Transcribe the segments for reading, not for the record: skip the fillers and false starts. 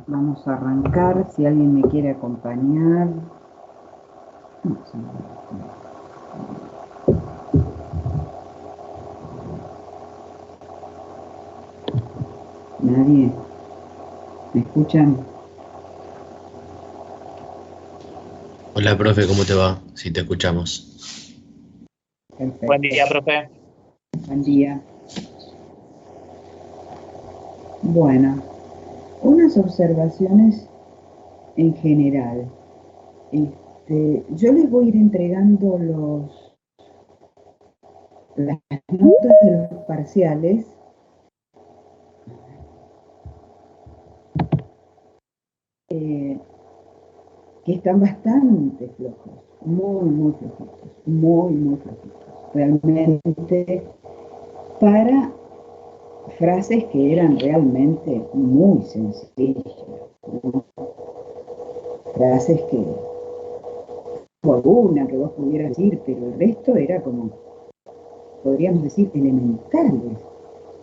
Vamos a arrancar, si alguien me quiere acompañar. ¿Nadie? ¿Me escuchan? Hola, profe, ¿cómo te va? Si te escuchamos. Buen Perfecto. día, profe. Buen día. Bueno, unas observaciones en general. Yo les voy a ir entregando las notas de los parciales. Que están bastante flojos, muy flojitos, muy flojitos. Realmente, para frases que eran realmente muy sencillas, ¿no? Frases que, o alguna que vos pudieras decir, pero el resto era como, podríamos decir, elementales.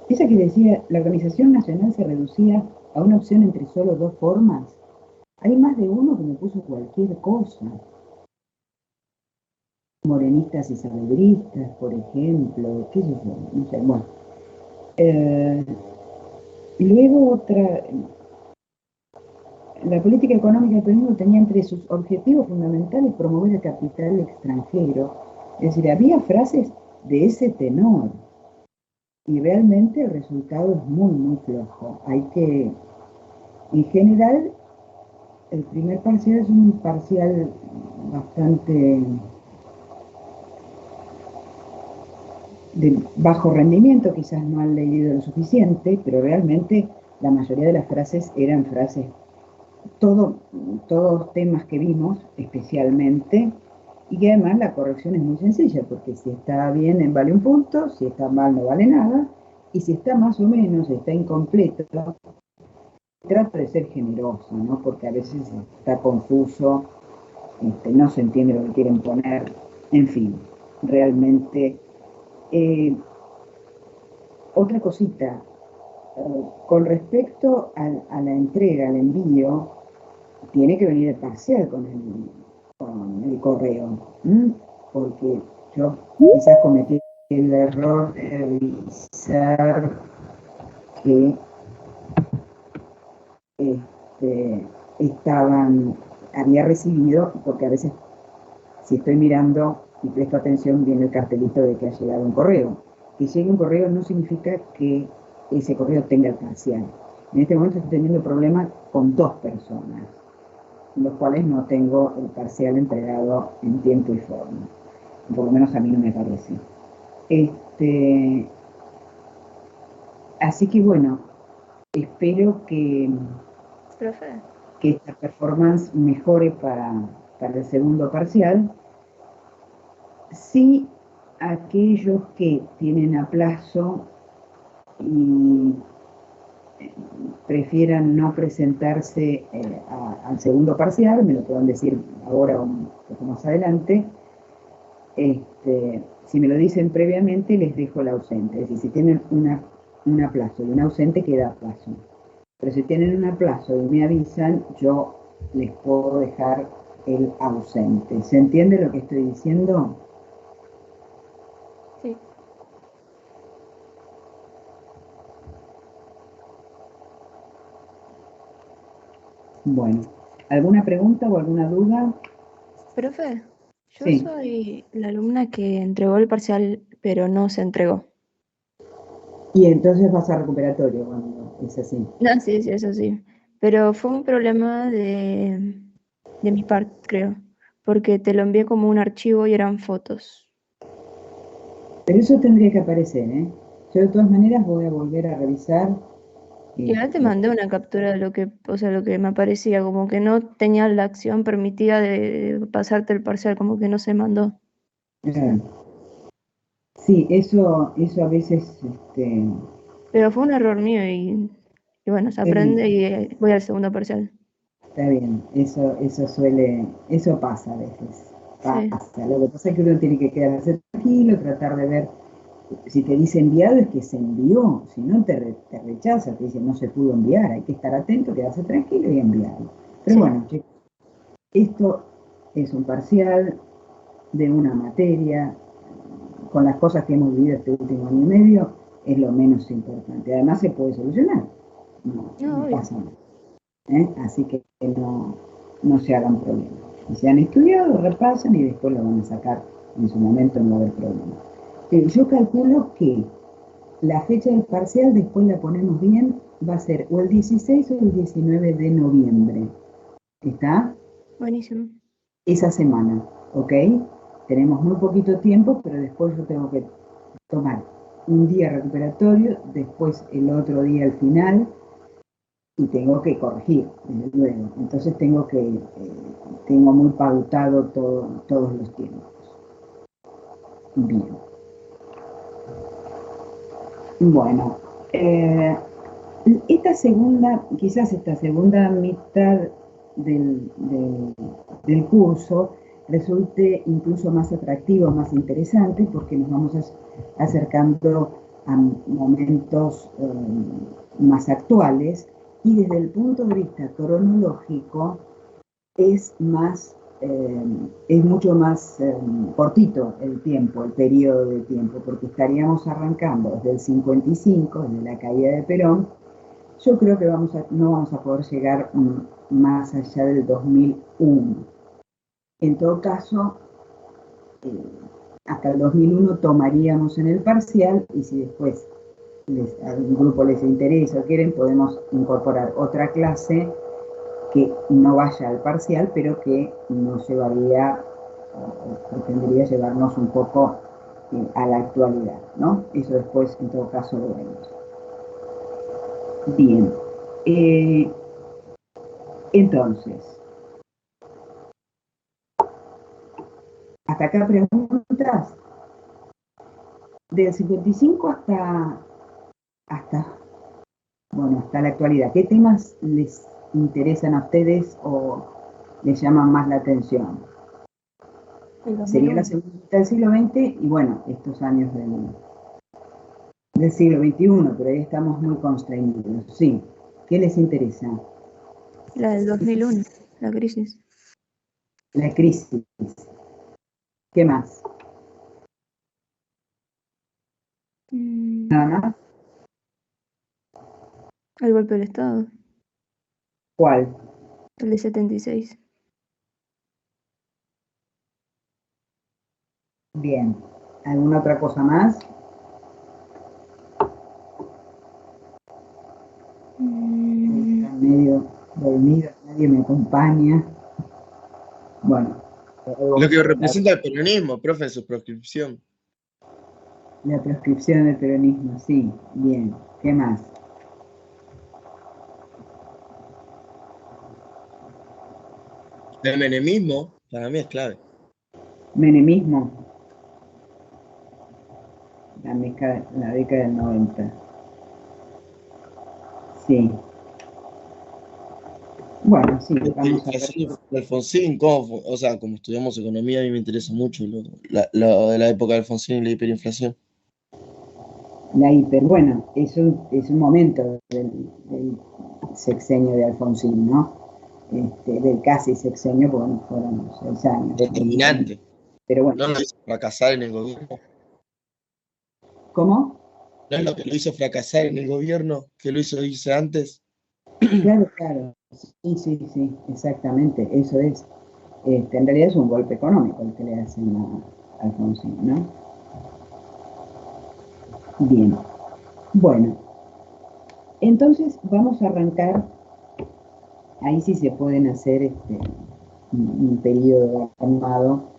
Esa que decía, la organización nacional se reducía a una opción entre solo dos formas. Hay más de uno que me puso cualquier cosa. Morenistas y salebristas, por ejemplo, qué sé yo, no sé, bueno. Luego otra, la política económica del peronismo tenía entre sus objetivos fundamentales promover el capital extranjero. Es decir, había frases de ese tenor y realmente el resultado es muy flojo. Hay que, en general, el primer parcial es un parcial bastante de bajo rendimiento, quizás no han leído lo suficiente, pero realmente la mayoría de las frases eran frases, todos temas que vimos especialmente, y que además la corrección es muy sencilla, porque si está bien vale un punto, si está mal no vale nada, y si está más o menos, está incompleto, trato de ser generoso, ¿no? Porque a veces está confuso, no se entiende lo que quieren poner, en fin, realmente. Otra cosita, con respecto a la entrega, al envío, tiene que venir el parcial con el correo, porque yo quizás cometí el error de revisar que estaban, había recibido, porque a veces si estoy mirando y presto atención viene el cartelito de que ha llegado un correo. Que llegue un correo no significa que ese correo tenga el parcial. En este momento estoy teniendo problemas con dos personas, los cuales no tengo el parcial entregado en tiempo y forma. Por lo menos a mí no me parece. Así que bueno, espero Profe. que esta performance mejore para el segundo parcial. Sí, aquellos que tienen a plazo y prefieran no presentarse al segundo parcial, me lo puedan decir ahora o un poco más adelante. Si me lo dicen previamente, les dejo el ausente. Es decir, si tienen un aplazo y un ausente, queda a plazo. Pero si tienen un aplazo y me avisan, yo les puedo dejar el ausente. ¿Se entiende lo que estoy diciendo? Sí. Bueno, ¿alguna pregunta o alguna duda? Profe, yo Sí. soy la alumna que entregó el parcial, pero no se entregó. Y entonces vas a recuperatorio cuando es así. No, sí, eso sí. Pero fue un problema de mi parte, creo. Porque te lo envié como un archivo y eran fotos. Pero eso tendría que aparecer, ¿eh? Yo de todas maneras voy a volver a revisar. Y ahora te este, mandé una captura de lo que, o sea, lo que me aparecía, como que no tenía la acción permitida de pasarte el parcial, como que no se mandó. sí, eso a veces Pero fue un error mío y bueno, se está bien, aprende y voy al segundo parcial. está bien. Eso pasa a veces. Sí. Pasa. Lo que pasa es que uno tiene que quedarse tranquilo, tratar de ver si te dice enviado es que se envió, si no te rechaza, te dice no se pudo enviar, hay que estar atento, quedarse tranquilo y enviarlo. Pero Sí. bueno, chicos, esto es un parcial de una materia, con las cosas que hemos vivido este último año y medio, es lo menos importante. Además se puede solucionar, no, No, no obvio. pasa nada. Así que no se hagan problemas. Si se han estudiado, repasan y después lo van a sacar en su momento, no va a haber problema. Yo calculo que la fecha del parcial, después la ponemos bien, va a ser o el 16 o el 19 de noviembre. ¿Está? Buenísimo. Esa semana, ¿ok? Tenemos muy poquito tiempo, pero después yo tengo que tomar un día recuperatorio, después el otro día al final, y tengo que corregir, desde luego. Entonces tengo muy pautado todos los tiempos. Bien. Bueno, quizás esta segunda mitad del curso resulte incluso más atractivo, más interesante, porque nos vamos acercando a momentos más actuales y desde el punto de vista cronológico es mucho más cortito el tiempo, el periodo de tiempo, porque estaríamos arrancando desde el 55, desde la caída de Perón. Yo creo que no vamos a poder llegar más allá del 2001. En todo caso, hasta el 2001 tomaríamos en el parcial y si después a algún grupo les interesa o quieren, podemos incorporar otra clase que no vaya al parcial, pero que nos llevaría, o pretendería llevarnos un poco a la actualidad, ¿no? Eso después, en todo caso, lo veremos. Bien. Entonces, hasta acá preguntas. Del 55 hasta la actualidad. ¿Qué temas les interesan a ustedes o les llaman más la atención? Sería la segunda mitad del siglo XX y bueno, estos años del siglo XXI, pero ahí estamos muy constreñidos. Sí, ¿qué les interesa? La del 2001, la crisis. La crisis. ¿Qué más? ¿Nada más? El golpe del Estado, ¿Cuál? el de 76. Bien. ¿Alguna otra cosa más? Medio dormido, nadie me acompaña. Bueno. Lo que representa el peronismo, profe, en su proscripción. La proscripción del peronismo, sí, bien. ¿Qué más? El menemismo, para mí es clave. Menemismo, la década del 90. Sí. Bueno, sí, vamos a ver. Alfonsín, o sea, como estudiamos economía, a mí me interesa mucho lo de la época de Alfonsín y la hiperinflación. La hiper, bueno, eso es un momento del sexenio de Alfonsín, ¿no? Del casi sexenio, bueno, fueron 6 años. Determinante. Pero bueno. No lo hizo fracasar en el gobierno. ¿Cómo? ¿No es lo que lo hizo fracasar en el gobierno que lo hizo irse antes? Claro, claro. Sí, exactamente, eso es. En realidad es un golpe económico el que le hacen a Alfonsín, ¿no? Bien. Bueno, entonces vamos a arrancar. Ahí sí se pueden hacer un periodo armado.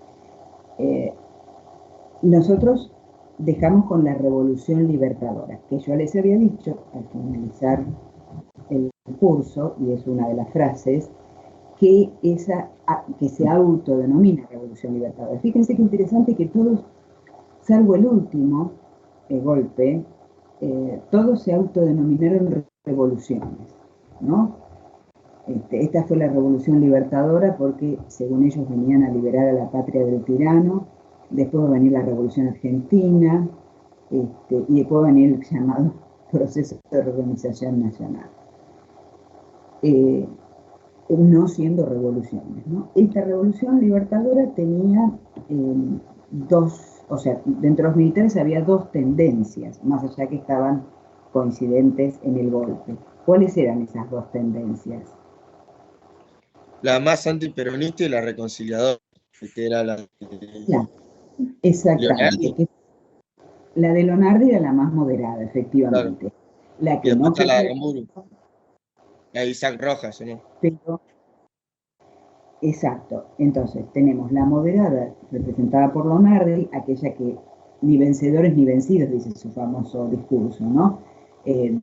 Nosotros dejamos con la Revolución Libertadora, que yo les había dicho al finalizar el curso, y es una de las frases, que se autodenomina Revolución Libertadora. Fíjense qué interesante que todos, salvo el último golpe, todos se autodenominaron revoluciones, ¿no? Esta fue la Revolución Libertadora porque, según ellos, venían a liberar a la patria del tirano. Después va a venir la Revolución Argentina, y después venía el llamado proceso de reorganización nacional. No siendo revoluciones, ¿no? Esta revolución libertadora tenía dos, o sea, dentro de los militares había dos tendencias, más allá que estaban coincidentes en el golpe. ¿Cuáles eran esas dos tendencias? La más antiperonista y la reconciliadora, que era la de Ya, exactamente. Leonardo, La de Lonardi era la más moderada, claro. efectivamente. La Y que después no está la de quería, Aramburu, la de Isaac Rojas, ¿no? pero exacto. Entonces, tenemos la moderada representada por Lonardi, aquella que ni vencedores ni vencidos, dice su famoso discurso, ¿no? Eh,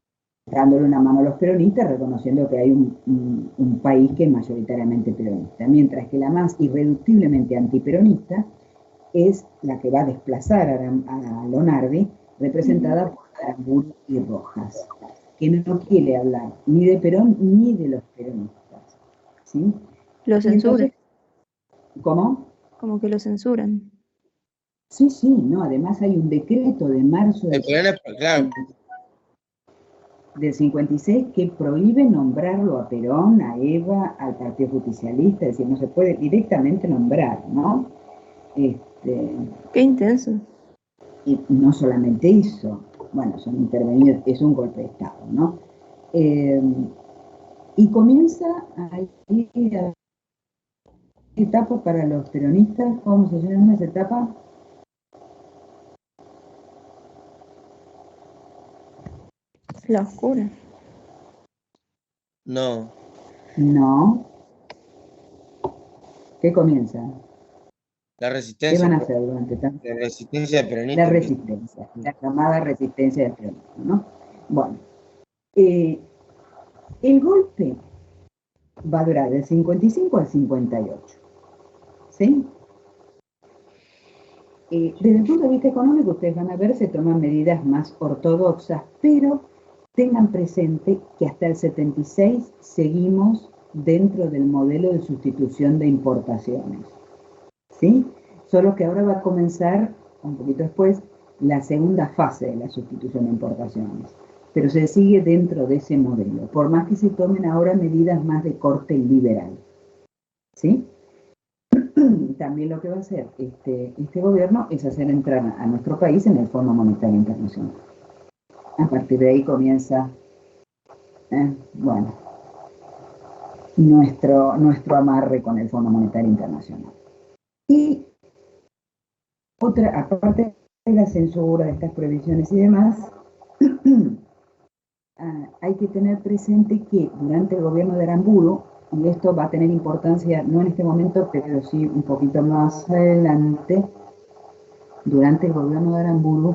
dándole una mano a los peronistas, reconociendo que hay un país que es mayoritariamente peronista, mientras que la más irreductiblemente antiperonista es la que va a desplazar a Lonardi, representada por Aramburu y Rojas, que no quiere hablar ni de Perón ni de los peronistas. ¿Sí? Lo Y censuran, entonces, ¿cómo? como que lo censuran. Sí, sí, no, además hay un decreto de marzo El problema es, claro, del 56 que prohíbe nombrarlo a Perón, a Eva, al Partido Justicialista, es decir, no se puede directamente nombrar, ¿no? Qué intenso. Y no solamente eso, bueno, son intervenidos, es un golpe de Estado, ¿no? Eh, y comienza ahí la etapa para los peronistas, ¿cómo se llama esa etapa? La oscura. no, No, ¿qué comienza? la ¿Qué resistencia, van a hacer durante tanto? la resistencia La peronista empezó. resistencia, la llamada resistencia del peronismo, ¿no? Bueno, eh, el golpe va a durar del 55 al 58, ¿sí? Desde el punto de vista económico, ustedes van a ver, se toman medidas más ortodoxas, pero tengan presente que hasta el 76 seguimos dentro del modelo de sustitución de importaciones, ¿sí? Solo que ahora va a comenzar, un poquito después, la segunda fase de la sustitución de importaciones, pero se sigue dentro de ese modelo, por más que se tomen ahora medidas más de corte liberal, ¿sí? También lo que va a hacer este gobierno es hacer entrar a nuestro país en el Fondo Monetario Internacional. A partir de ahí comienza, bueno, nuestro amarre con el Fondo Monetario Internacional. Y otra, aparte de la censura de estas prohibiciones y demás, hay que tener presente que durante el gobierno de Aramburu, y esto va a tener importancia no en este momento, pero sí un poquito más adelante, durante el gobierno de Aramburu,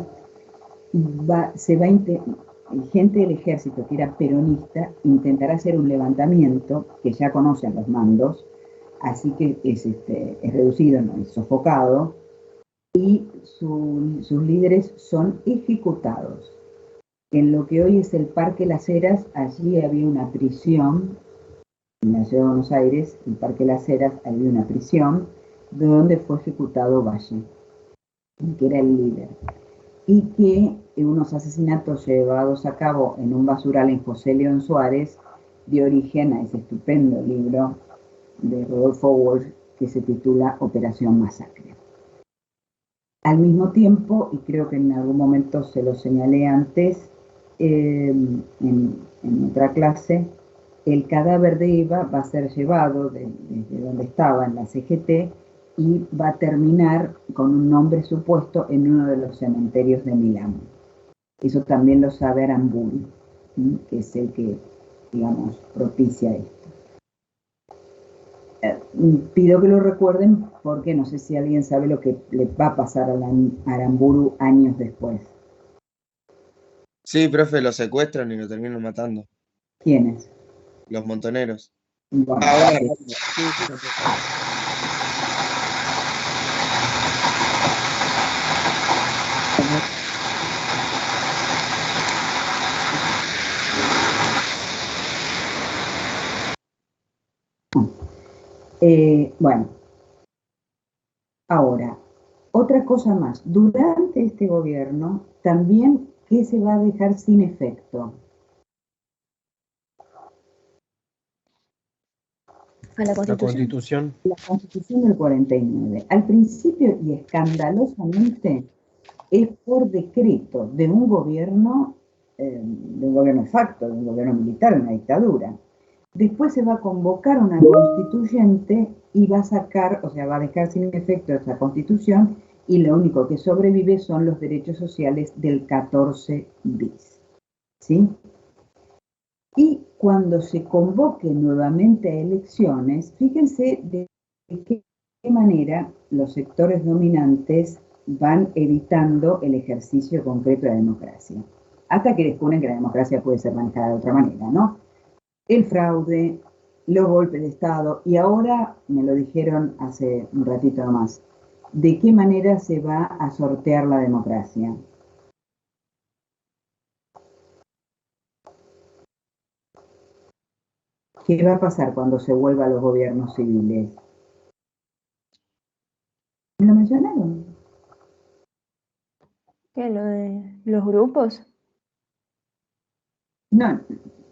gente del ejército que era peronista intentará hacer un levantamiento que ya conocen los mandos, así que es reducido, no es sofocado, y sus líderes son ejecutados. En lo que hoy es el Parque Las Heras, allí había una prisión, en la ciudad de Buenos Aires, el Parque Las Heras, había una prisión de donde fue ejecutado Valle, que era el líder, y que unos asesinatos llevados a cabo en un basural en José León Suárez dio origen a ese estupendo libro de Rodolfo Walsh que se titula Operación Masacre. Al mismo tiempo, y creo que en algún momento se lo señalé antes, en otra clase, el cadáver de Eva va a ser llevado desde donde estaba en la CGT y va a terminar con un nombre supuesto en uno de los cementerios de Milán. Eso también lo sabe Aramburu, que es el que, digamos, propicia esto. Pido que lo recuerden porque no sé si alguien sabe lo que le va a pasar a Aramburu años después. Sí, profe, lo secuestran y lo terminan matando, ¿Quiénes? los montoneros. Bueno, Ahora, sí. sí, sí, sí. Bueno, ahora, Otra cosa más, durante este gobierno también, ¿qué se va a dejar sin efecto? A la La Constitución. Constitución. La Constitución del 49. Al principio y escandalosamente es por decreto de un gobierno de facto, de un gobierno militar, una dictadura. Después se va a convocar una constituyente y va a sacar, o sea, va a dejar sin efecto esa constitución y lo único que sobrevive son los derechos sociales del 14 bis. ¿Sí? Y cuando se convoque nuevamente a elecciones, fíjense de qué manera los sectores dominantes van evitando el ejercicio concreto de la democracia. Hasta que descubren que la democracia puede ser manejada de otra manera, ¿no? El fraude, los golpes de Estado, y ahora me lo dijeron hace un ratito nomás, ¿de qué manera se va a sortear la democracia? ¿Qué va a pasar cuando se vuelva a los gobiernos civiles? ¿Me lo mencionaron? ¿Qué? ¿Lo de los grupos? No,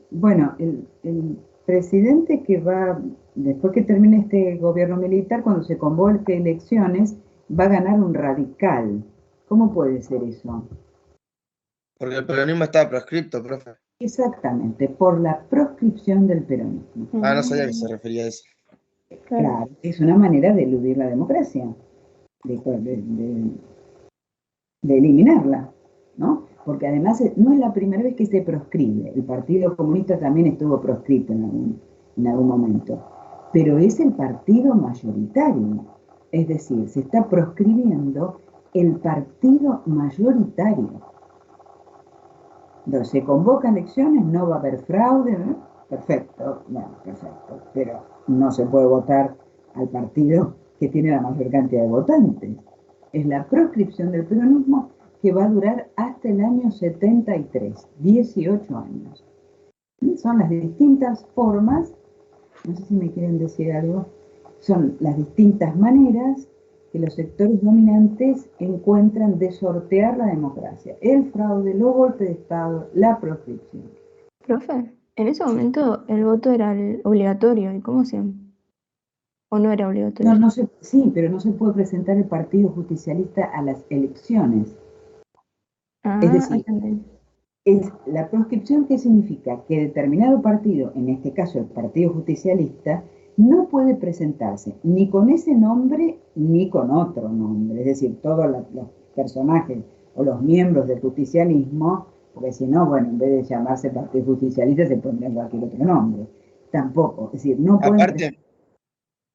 bueno, el presidente que va, después que termine este gobierno militar, cuando se convoque elecciones, va a ganar un radical. ¿Cómo puede ser eso? Porque el peronismo está proscripto, profe. Exactamente, por la proscripción del peronismo. Ah, no sabía que se refería a eso. Claro, es una manera de eludir la democracia, de eliminarla, ¿no? Porque además no es la primera vez que se proscribe. El Partido Comunista también estuvo proscrito en algún momento. Pero es el partido mayoritario. Es decir, se está proscribiendo el partido mayoritario. Entonces, se convocan elecciones, no va a haber fraude, ¿no? Perfecto, bueno, perfecto. Pero no se puede votar al partido que tiene la mayor cantidad de votantes. Es la proscripción del peronismo que va a durar hasta el año 73, 18 años. Y son las distintas formas, no sé si me quieren decir algo, son las distintas maneras que los sectores dominantes encuentran de sortear la democracia. El fraude, los golpes de Estado, la proscripción. Profe, en ese momento el voto era obligatorio, ¿y cómo hacían? ¿O no era obligatorio? Sí, pero no se puede presentar el Partido Justicialista a las elecciones. Es decir, la proscripción, ¿qué significa? Que determinado partido, en este caso el Partido Justicialista, no puede presentarse ni con ese nombre ni con otro nombre. Es decir, todos los personajes o los miembros del justicialismo, porque si no, bueno, en vez de llamarse Partido Justicialista se pondría cualquier otro nombre. Tampoco, es decir, no pueden Aparte,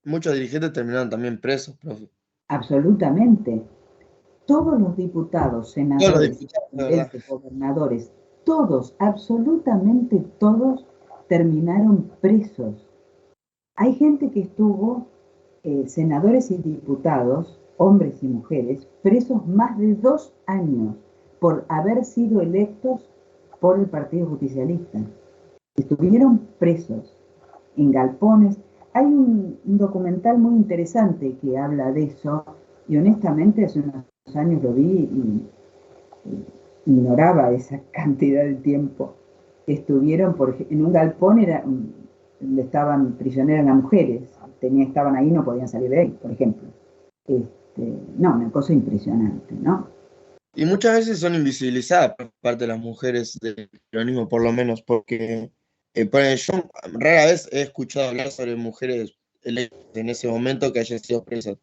muchos dirigentes terminaron también presos, profe. absolutamente. Todos los diputados, senadores, intendentes, gobernadores, todos, absolutamente todos, terminaron presos. Hay gente que estuvo, senadores y diputados, hombres y mujeres, presos más de 2 años por haber sido electos por el Partido Justicialista. Estuvieron presos en galpones. Hay un documental muy interesante que habla de eso y honestamente hace unos años lo vi y ignoraba esa cantidad de tiempo que estuvieron en un galpón donde estaban prisioneras las mujeres, estaban ahí, no podían salir de ahí, por ejemplo. No, una cosa impresionante, ¿no? Y muchas veces son invisibilizadas por parte de las mujeres del peronismo, por lo menos, porque yo rara vez he escuchado hablar sobre mujeres electas en ese momento que hayan sido presas.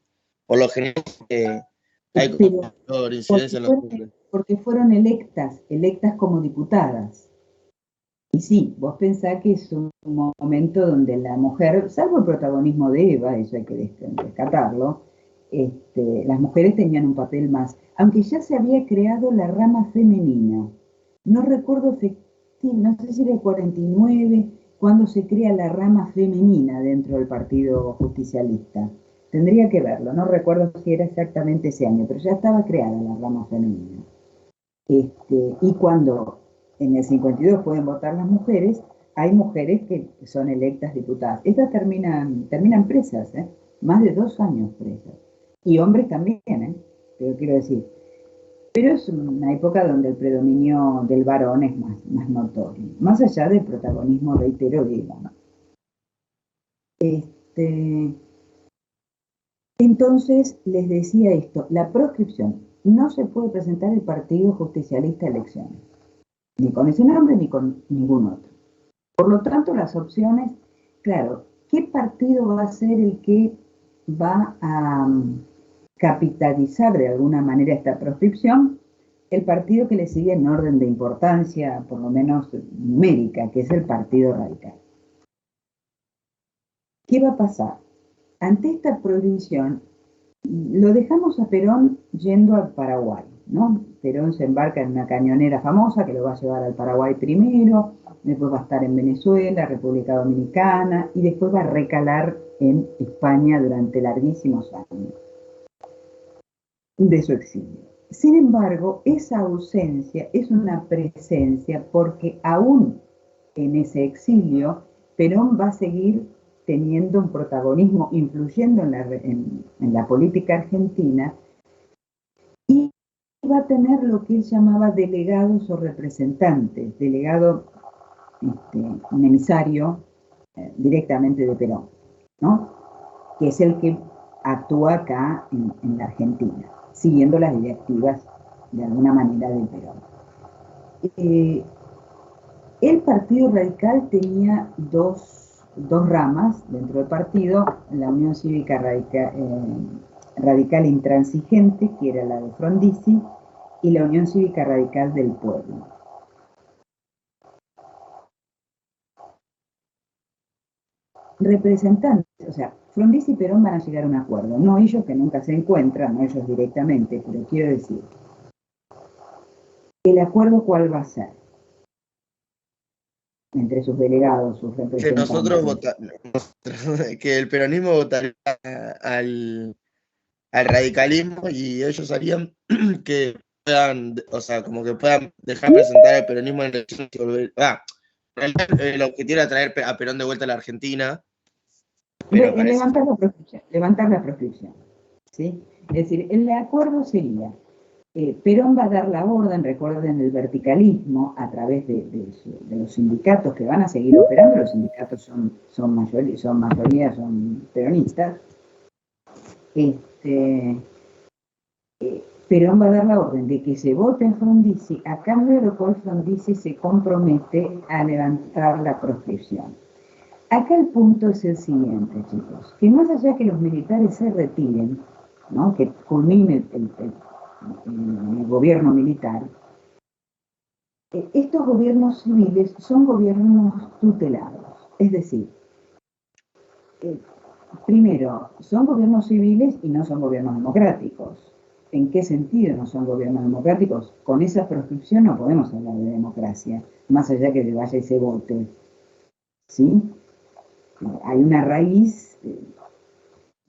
Por lo general, hay mayor incidencia en los hombres. Porque fueron electas como diputadas. Y sí, vos pensás que es un momento donde la mujer, salvo el protagonismo de Eva, eso hay que rescatarlo, las mujeres tenían un papel más, aunque ya se había creado la rama femenina. No recuerdo, no sé si era el 49, cuando se crea la rama femenina dentro del Partido Justicialista. Tendría que verlo, no recuerdo si era exactamente ese año, pero ya estaba creada la rama femenina. Y cuando en el 52 pueden votar las mujeres, hay mujeres que son electas diputadas. Estas terminan presas, más de 2 años presas. Y hombres también, pero quiero decir, pero es una época donde el predominio del varón es más notorio, más allá del protagonismo, reitero, de Eva, ¿no? Entonces les decía esto, la proscripción, no se puede presentar el Partido Justicialista a elecciones, ni con ese nombre ni con ningún otro. Por lo tanto, las opciones, claro, ¿qué partido va a ser el que va a capitalizar de alguna manera esta proscripción? El partido que le sigue en orden de importancia, por lo menos numérica, que es el Partido Radical. ¿Qué va a pasar? Ante esta prohibición, lo dejamos a Perón yendo al Paraguay, ¿no? Perón se embarca en una cañonera famosa que lo va a llevar al Paraguay primero, después va a estar en Venezuela, República Dominicana, y después va a recalar en España durante larguísimos años de su exilio. Sin embargo, esa ausencia es una presencia porque aún en ese exilio, Perón va a seguir teniendo un protagonismo, influyendo en la política argentina, y va a tener lo que él llamaba delegados o representantes, delegado un emisario directamente de Perón, ¿no? Que es el que actúa acá en la Argentina, siguiendo las directivas de alguna manera de Perón. El Partido Radical tenía dos ramas dentro del partido, la Unión Cívica Radical Intransigente, que era la de Frondizi, y la Unión Cívica Radical del Pueblo. Representantes, o sea, Frondizi y Perón van a llegar a un acuerdo, no ellos que nunca se encuentran, no ellos directamente, pero quiero decir, ¿el acuerdo cuál va a ser? Entre sus delegados, sus representantes. Que el peronismo votaría al radicalismo y ellos harían que puedan, o sea, como que puedan dejar presentar al peronismo en elecciones y volver. El objetivo era traer a Perón de vuelta a la Argentina. Pero levantar la proscripción, ¿sí? Es decir, el acuerdo sería, Perón va a dar la orden, recuerden el verticalismo, a través de los sindicatos que van a seguir operando, los sindicatos son mayoría, son peronistas. Perón va a dar la orden de que se vote en Frondizi, a cambio de lo cual Frondizi se compromete a levantar la proscripción. Acá el punto es el siguiente, chicos, que más allá que los militares se retiren, ¿no? Que culmine el gobierno militar, estos gobiernos civiles son gobiernos tutelados, es decir, primero, son gobiernos civiles y no son gobiernos democráticos. ¿En qué sentido no son gobiernos democráticos? Con esa proscripción no podemos hablar de democracia, más allá que se vaya y se vote, ¿sí? Hay una raíz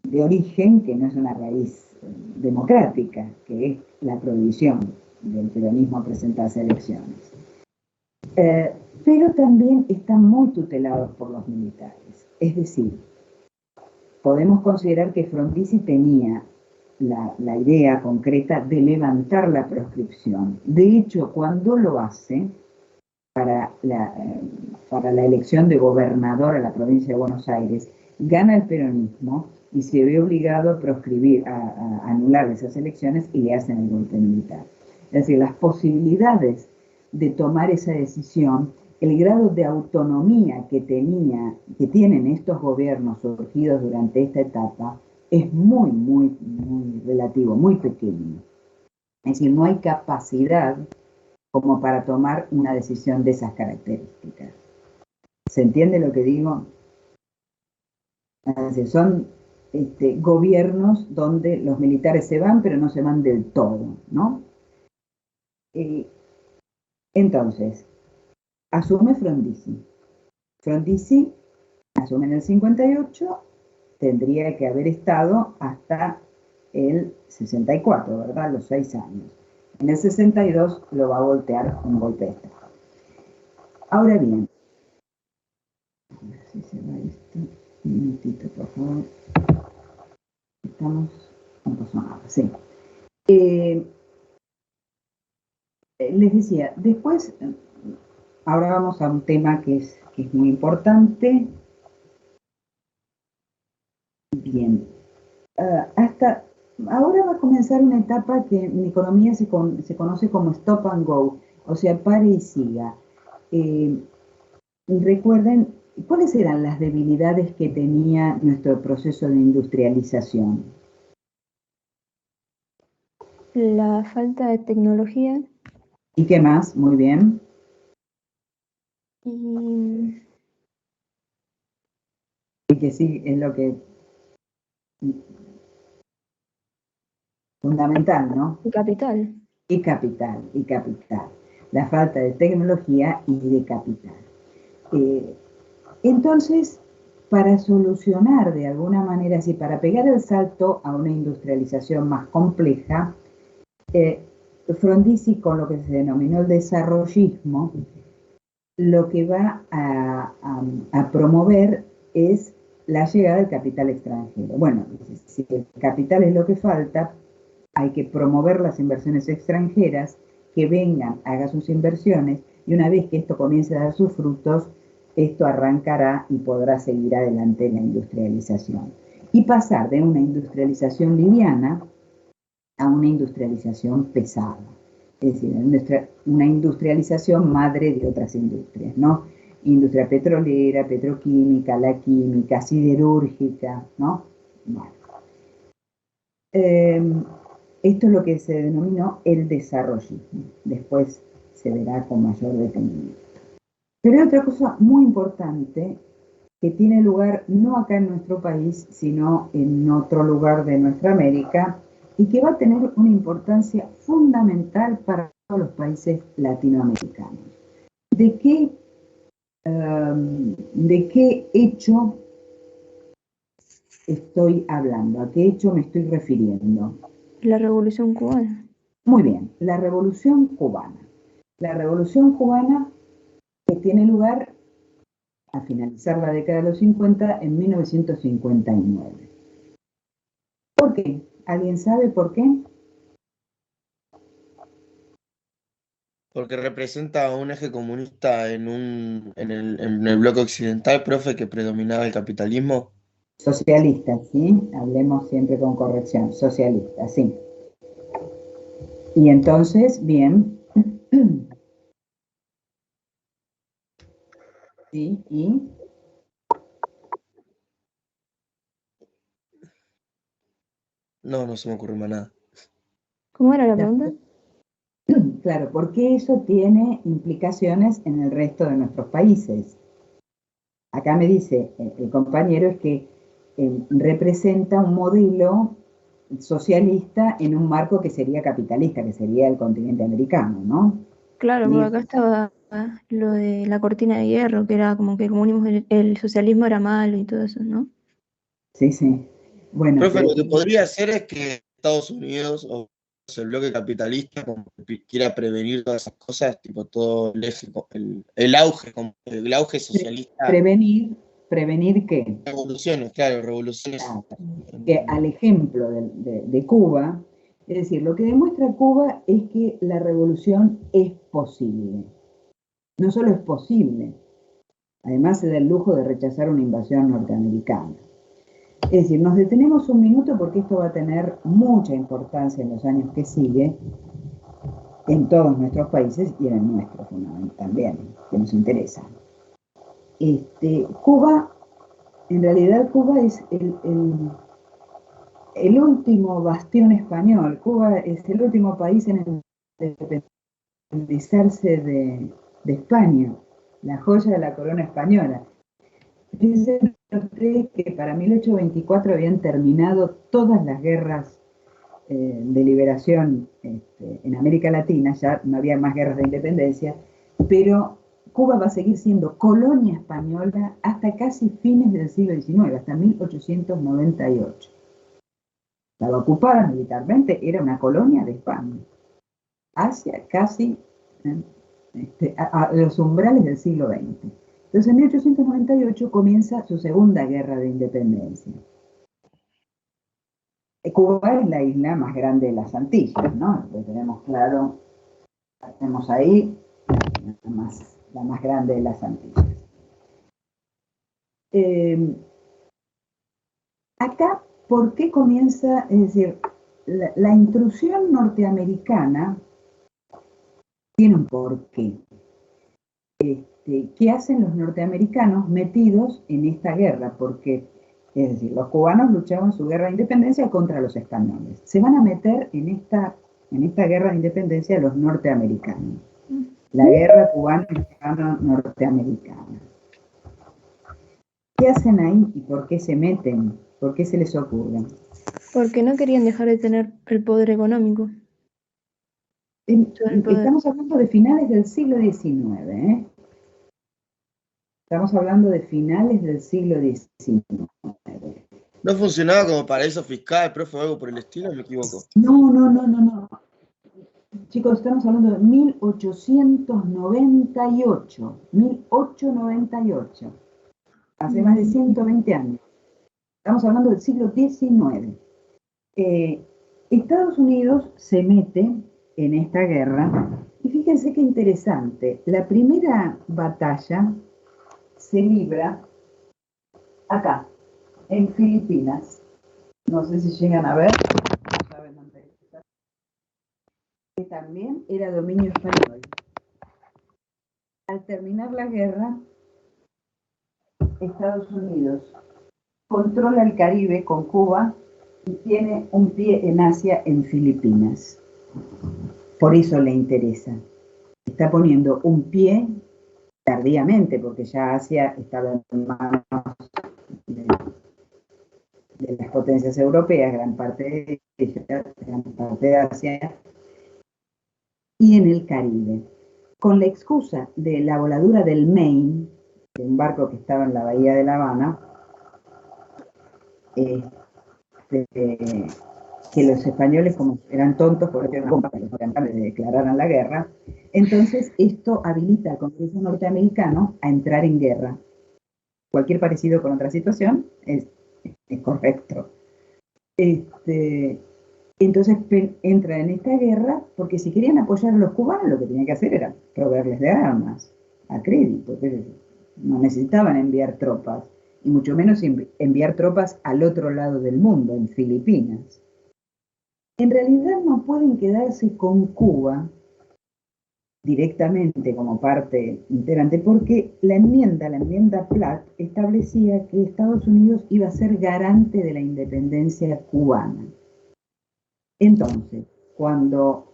de origen que no es una raíz democrática, que es la prohibición del peronismo a presentarse a elecciones. Pero también están muy tutelados por los militares. Es decir, podemos considerar que Frondizi tenía la idea concreta de levantar la proscripción. De hecho, cuando lo hace para la elección de gobernador a la provincia de Buenos Aires, gana el peronismo y se ve obligado a proscribir, a anular esas elecciones y le hacen el golpe militar. Es decir, las posibilidades de tomar esa decisión, el grado de autonomía que tienen estos gobiernos surgidos durante esta etapa es muy, muy, muy relativo, muy pequeño. Es decir, no hay capacidad como para tomar una decisión de esas características. ¿Se entiende lo que digo? Es decir, son gobiernos donde los militares se van, pero no se van del todo, ¿no? Entonces, asume Frondizi. Frondizi asume en el 58, tendría que haber estado hasta el 64, ¿verdad? Los 6 años. En el 62 lo va a voltear un golpe de Estado. Ahora bien, a ver si se va esto. Un minutito, por favor. Estamos. ¿Cuánto sonaba? Sí. Les decía, después, ahora vamos a un tema que es muy importante. Bien, hasta ahora va a comenzar una etapa que en economía se conoce como stop and go, o sea, pare y siga. Recuerden, ¿cuáles eran las debilidades que tenía nuestro proceso de industrialización? La falta de tecnología ¿Y qué más? Muy bien. y Y que sí, es lo que fundamental, ¿no? capital. Y capital, y capital. La falta de tecnología y de capital. Eh, entonces, para solucionar de alguna manera, así, para pegar el salto a una industrialización más compleja, Frondizi, con lo que se denominó el desarrollismo, lo que va a promover es la llegada del capital extranjero. Bueno, si el capital es lo que falta, hay que promover las inversiones extranjeras, que vengan, hagan sus inversiones, y una vez que esto comience a dar sus frutos, esto arrancará y podrá seguir adelante la industrialización. Y pasar de una industrialización liviana a una industrialización pesada. Es decir, una industrialización madre de otras industrias, ¿no? Industria petrolera, petroquímica, la química, siderúrgica, ¿no? Bueno. Esto es lo que se denominó el desarrollismo. Después se verá con mayor detenimiento. Pero hay otra cosa muy importante que tiene lugar no acá en nuestro país, sino en otro lugar de nuestra América, y que va a tener una importancia fundamental para todos los países latinoamericanos. ¿De qué hecho estoy hablando? ¿A qué hecho me estoy refiriendo? La Revolución Cubana. Muy bien, la Revolución Cubana. La Revolución Cubana que tiene lugar a finalizar la década de los 50 en 1959. ¿Por qué? ¿Alguien sabe por qué? Porque representa un eje comunista en el bloque occidental, profe, que predominaba el capitalismo. Socialista, ¿sí? Hablemos siempre con corrección. Socialista, sí. Y entonces, bien. Sí, y No, no se me ocurre más nada. ¿Cómo era la pregunta? claro, porque eso tiene implicaciones en el resto de nuestros países. Acá me dice el compañero es que representa un modelo socialista en un marco que sería capitalista, que sería el continente americano, ¿no? Claro, porque acá estaba lo de la cortina de hierro, que era como que el comunismo, el socialismo era malo y todo eso, ¿no? Sí, sí. Bueno, Profe, lo que podría hacer es que Estados Unidos o el bloque capitalista como que quiera prevenir todas esas cosas, tipo todo el auge socialista. prevenir qué. Revoluciones, claro, revoluciones. Claro, que al ejemplo de Cuba, es decir, lo que demuestra Cuba es que la revolución es posible. No solo es posible, además se da el lujo de rechazar una invasión norteamericana. Es decir, nos detenemos un minuto porque esto va a tener mucha importancia en los años que siguen en todos nuestros países y en el nuestro también, que nos interesa. Cuba, en realidad Cuba es el último bastión español. Cuba es el último país en independizarse de España, la joya de la corona española. Dicen que para 1824 habían terminado todas las guerras de liberación en América Latina, ya no había más guerras de independencia, pero Cuba va a seguir siendo colonia española hasta casi fines del siglo XIX, hasta 1898. Estaba ocupada militarmente, era una colonia de España, hacia casi a los umbrales del siglo XX. Entonces en 1898 comienza su segunda guerra de independencia. Cuba es la isla más grande de las Antillas, ¿no? Lo tenemos claro, la tenemos ahí, la más grande de las Antillas. Acá, ¿por qué comienza? Es decir, la intrusión norteamericana tiene un porqué. ¿Qué hacen los norteamericanos metidos en esta guerra? Porque, es decir, los cubanos luchaban su guerra de independencia contra los españoles. Se van a meter en esta guerra de independencia los norteamericanos. La guerra cubano-norteamericana. ¿Qué hacen ahí y por qué se meten? ¿Por qué se les ocurre? Porque no querían dejar de tener el poder económico. Estamos hablando de finales del siglo XIX, ¿eh? Estamos hablando de finales del siglo XIX. ¿No funcionaba como paraíso fiscal, profe, o algo por el estilo? ¿Me equivoco? No. Chicos, estamos hablando de 1898. 1898. Hace más de 120 años. Estamos hablando del siglo XIX. Estados Unidos se mete en esta guerra y fíjense qué interesante. La primera batalla se libra acá, en Filipinas. No sé si llegan a ver. No saben dónde está. Que también era dominio español. Al terminar la guerra, Estados Unidos controla el Caribe con Cuba y tiene un pie en Asia, en Filipinas. Por eso le interesa. Está poniendo un pie tardíamente, porque ya Asia estaba en manos de las potencias europeas, gran parte de Asia, y en el Caribe. Con la excusa de la voladura del Maine, de un barco que estaba en la bahía de La Habana, que los españoles, como eran tontos, por eso bomba que los orientales declararan la guerra, entonces esto habilita al Congreso norteamericano a entrar en guerra. Cualquier parecido con otra situación es correcto. Entonces entra en esta guerra porque si querían apoyar a los cubanos lo que tenían que hacer era proveerles de armas, a crédito, que no necesitaban enviar tropas, y mucho menos enviar tropas al otro lado del mundo, en Filipinas. En realidad no pueden quedarse con Cuba directamente como parte integrante, porque la enmienda Platt establecía que Estados Unidos iba a ser garante de la independencia cubana. Entonces, cuando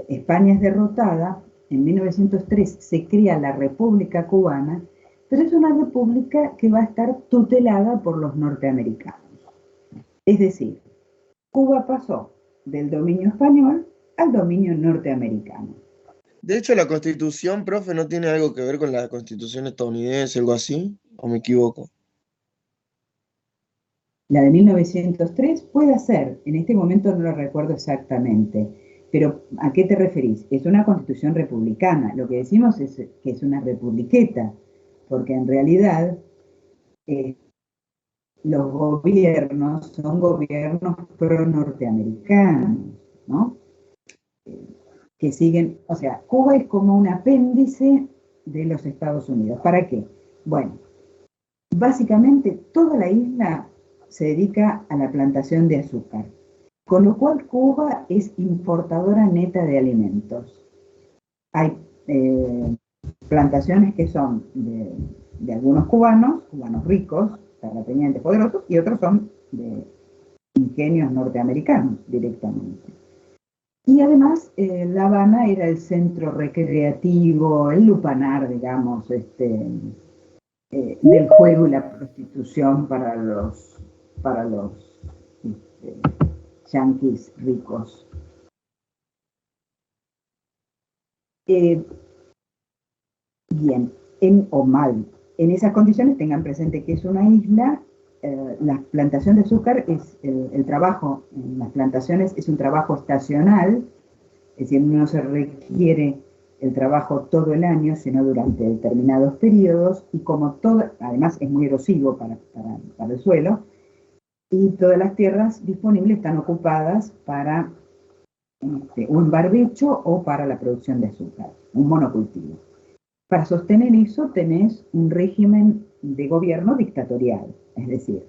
España es derrotada, en 1903 se crea la República Cubana, pero es una república que va a estar tutelada por los norteamericanos. Es decir, Cuba pasó del dominio español al dominio norteamericano. De hecho, la Constitución, profe, ¿no tiene algo que ver con la Constitución estadounidense, algo así? ¿O me equivoco? La de 1903 puede ser, en este momento no lo recuerdo exactamente, pero ¿a qué te referís? Es una constitución republicana, lo que decimos es que es una republiqueta, porque en realidad los gobiernos son gobiernos pro-norteamericanos, ¿no? Que siguen, o sea, Cuba es como un apéndice de los Estados Unidos. ¿Para qué? Bueno, básicamente toda la isla se dedica a la plantación de azúcar, con lo cual Cuba es importadora neta de alimentos. Hay plantaciones que son de algunos cubanos ricos, terratenientes poderosos, y otros son de ingenios norteamericanos directamente. Y además, La Habana era el centro recreativo, el lupanar, digamos, del juego y la prostitución para los yanquis ricos. Bien, o mal. En esas condiciones tengan presente que es una isla, la plantación de azúcar el trabajo en las plantaciones es un trabajo estacional, es decir, no se requiere el trabajo todo el año, sino durante determinados periodos, y como todo, además es muy erosivo para el suelo, y todas las tierras disponibles están ocupadas para un barbecho o para la producción de azúcar, un monocultivo. Para sostener eso tenés un régimen de gobierno dictatorial, es decir,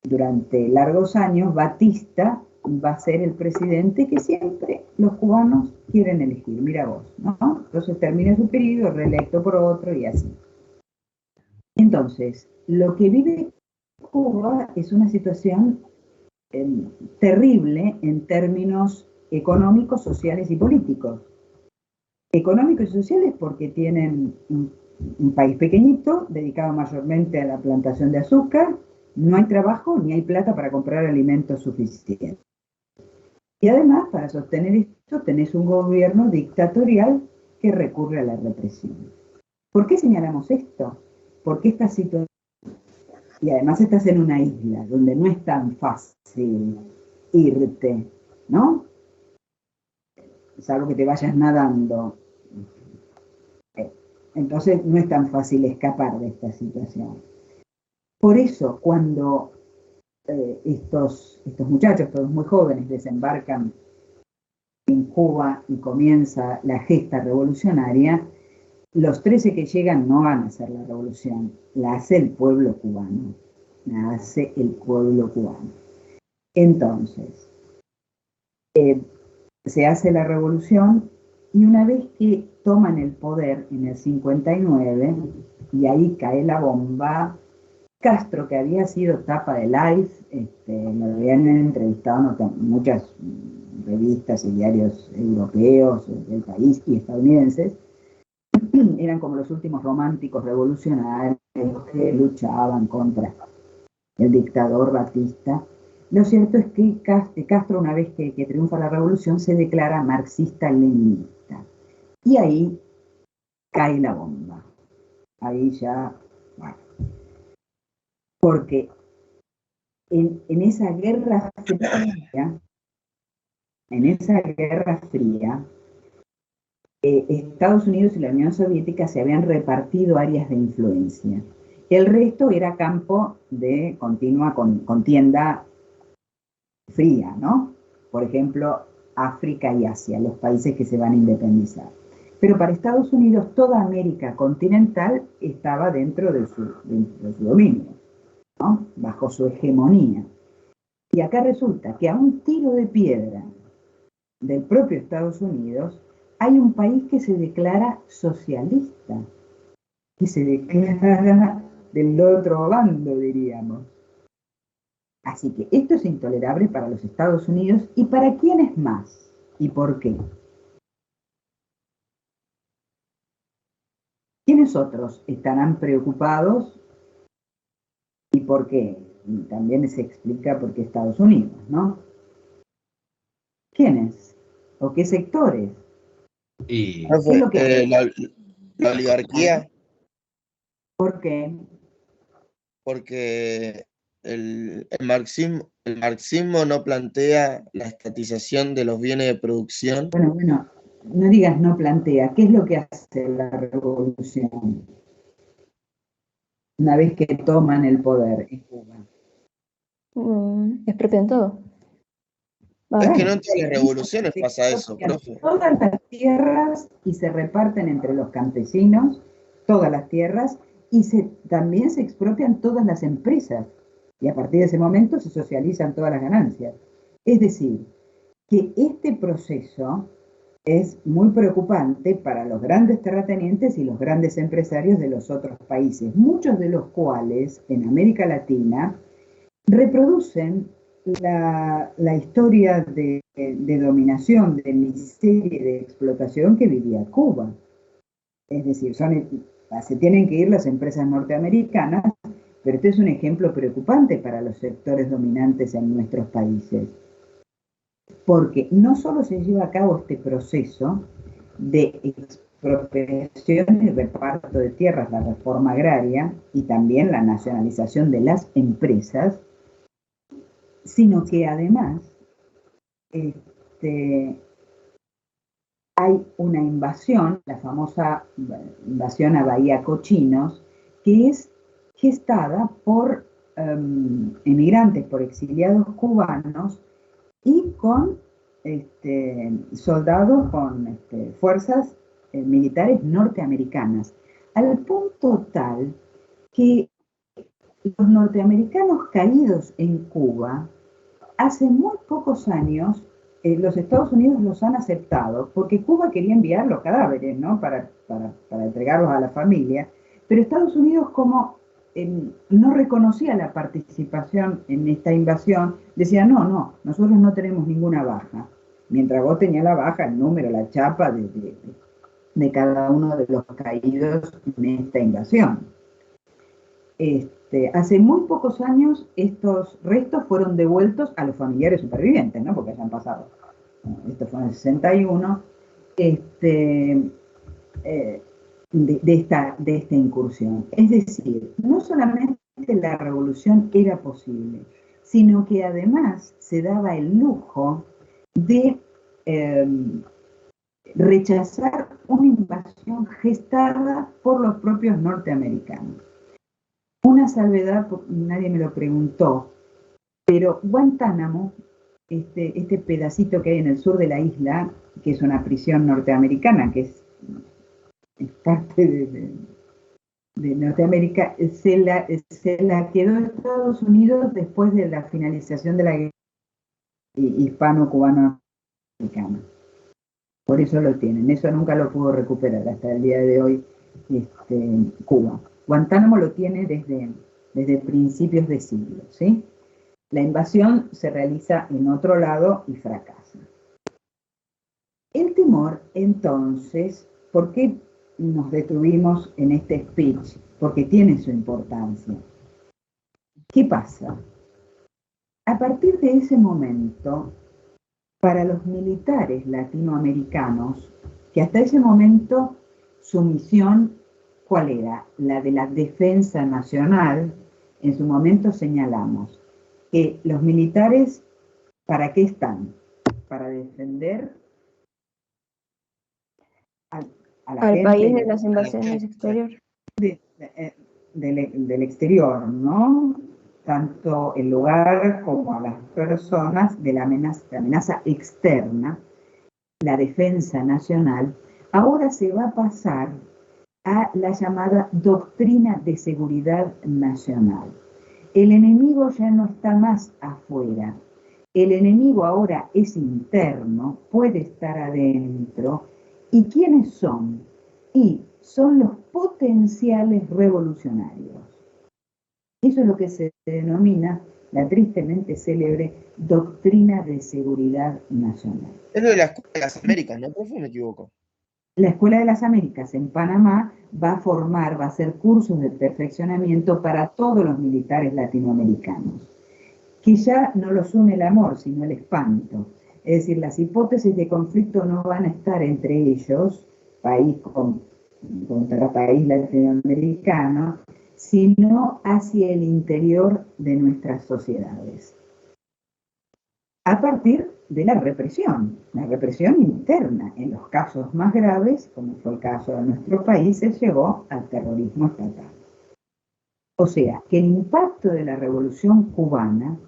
durante largos años Batista va a ser el presidente que siempre los cubanos quieren elegir, mira vos, ¿no? Entonces termina su periodo, reelecto por otro y así. Entonces, lo que vive Cuba es una situación terrible en términos económicos, sociales y políticos. Económicos y sociales porque tienen un país pequeñito, dedicado mayormente a la plantación de azúcar, no hay trabajo ni hay plata para comprar alimentos suficientes. Y además, para sostener esto, tenés un gobierno dictatorial que recurre a la represión. ¿Por qué señalamos esto? Porque esta situación, y además estás en una isla donde no es tan fácil irte, ¿no? Salvo que te vayas nadando. Entonces no es tan fácil escapar de esta situación. Por eso, cuando estos muchachos, todos muy jóvenes, desembarcan en Cuba y comienza la gesta revolucionaria, los 13 que llegan no van a hacer la revolución, la hace el pueblo cubano, la hace el pueblo cubano. Entonces, se hace la revolución y una vez que toman el poder en el 59, y ahí cae la bomba, Castro, que había sido tapa de Life, lo habían entrevistado en muchas revistas y diarios europeos del país y estadounidenses, eran como los últimos románticos revolucionarios que luchaban contra el dictador Batista. Lo cierto es que Castro, una vez que triunfa la revolución, se declara marxista-leninista. Y ahí cae la bomba. Ahí ya, bueno. Porque en esa guerra fría, Estados Unidos y la Unión Soviética se habían repartido áreas de influencia. El resto era campo de continua contienda fría, ¿no? Por ejemplo, África y Asia, los países que se van a independizar. Pero para Estados Unidos toda América continental estaba dentro de su dominio, ¿no? Bajo su hegemonía. Y acá resulta que a un tiro de piedra del propio Estados Unidos hay un país que se declara socialista, que se declara del otro bando, diríamos. Así que esto es intolerable para los Estados Unidos y para quiénes más y por qué. ¿Quiénes otros estarán preocupados y por qué? Y también se explica por qué Estados Unidos, ¿no? ¿Quiénes? ¿O qué sectores? Y ¿Qué es lo que... la oligarquía, ¿Por qué? porque el marxismo no plantea la estatización de los bienes de producción. Bueno, no digas no plantea. ¿Qué es lo que hace la revolución una vez que toman el poder en Cuba? Expropian todo. Es que Bueno, no en todas las revoluciones se pasa eso, expropian profe. todas las tierras y se reparten entre los campesinos todas las tierras y también se expropian todas las empresas y a partir de ese momento se socializan todas las ganancias. Es decir, que este proceso es muy preocupante para los grandes terratenientes y los grandes empresarios de los otros países, muchos de los cuales en América Latina reproducen la historia de dominación, de miseria y de explotación que vivía Cuba. Es decir, se tienen que ir las empresas norteamericanas, pero este es un ejemplo preocupante para los sectores dominantes en nuestros países. Porque no solo se lleva a cabo este proceso de expropiación y reparto de tierras, la reforma agraria y también la nacionalización de las empresas, sino que además hay una invasión, la famosa invasión a Bahía Cochinos, que es gestada por emigrantes por exiliados cubanos y con soldados con fuerzas militares norteamericanas, al punto tal que los norteamericanos caídos en Cuba, hace muy pocos años, los Estados Unidos los han aceptado, porque Cuba quería enviar los cadáveres, ¿no? Para entregarlos a la familia, pero Estados Unidos, como no reconocía la participación en esta invasión, decía, no, nosotros no tenemos ninguna baja. Mientras vos tenías la baja, el número, la chapa de cada uno de los caídos en esta invasión. Hace muy pocos años estos restos fueron devueltos a los familiares supervivientes, ¿no? Porque hayan pasado. Esto fue en el 61, de esta incursión. Es decir, no solamente la revolución era posible, sino que además se daba el lujo de rechazar una invasión gestada por los propios norteamericanos. Una salvedad, nadie me lo preguntó, pero Guantánamo, este pedacito que hay en el sur de la isla, que es una prisión norteamericana, que es parte de Norteamérica, se la quedó Estados Unidos después de la finalización de la guerra hispano-cubano-americana. Por eso lo tienen. Eso nunca lo pudo recuperar hasta el día de hoy Cuba. Guantánamo lo tiene desde principios de siglo, ¿sí? La invasión se realiza en otro lado y fracasa. El temor, entonces, ¿por qué nos detuvimos en este speech? Porque tiene su importancia. ¿Qué pasa? A partir de ese momento, para los militares latinoamericanos, que hasta ese momento su misión, ¿cuál era? La de la defensa nacional. En su momento señalamos que los militares, ¿para qué están? Para defender a la al gente país de las invasiones exteriores. del exterior, ¿no? Tanto el lugar como a las personas de la amenaza externa, la defensa nacional. Ahora se va a pasar a la llamada doctrina de seguridad nacional. El enemigo ya no está más afuera. El enemigo ahora es interno, puede estar adentro. ¿Y quiénes son? Y son los potenciales revolucionarios. Eso es lo que se denomina la tristemente célebre doctrina de seguridad nacional. Es lo de la Escuela de las Américas, ¿no, profe? ¿Me equivoco? La Escuela de las Américas en Panamá va a hacer cursos de perfeccionamiento para todos los militares latinoamericanos, que ya no los une el amor, sino el espanto. Es decir, las hipótesis de conflicto no van a estar entre ellos, país contra país latinoamericano, sino hacia el interior de nuestras sociedades. A partir de la represión interna. En los casos más graves, como fue el caso de nuestro país, se llegó al terrorismo estatal. O sea, que el impacto de la revolución cubana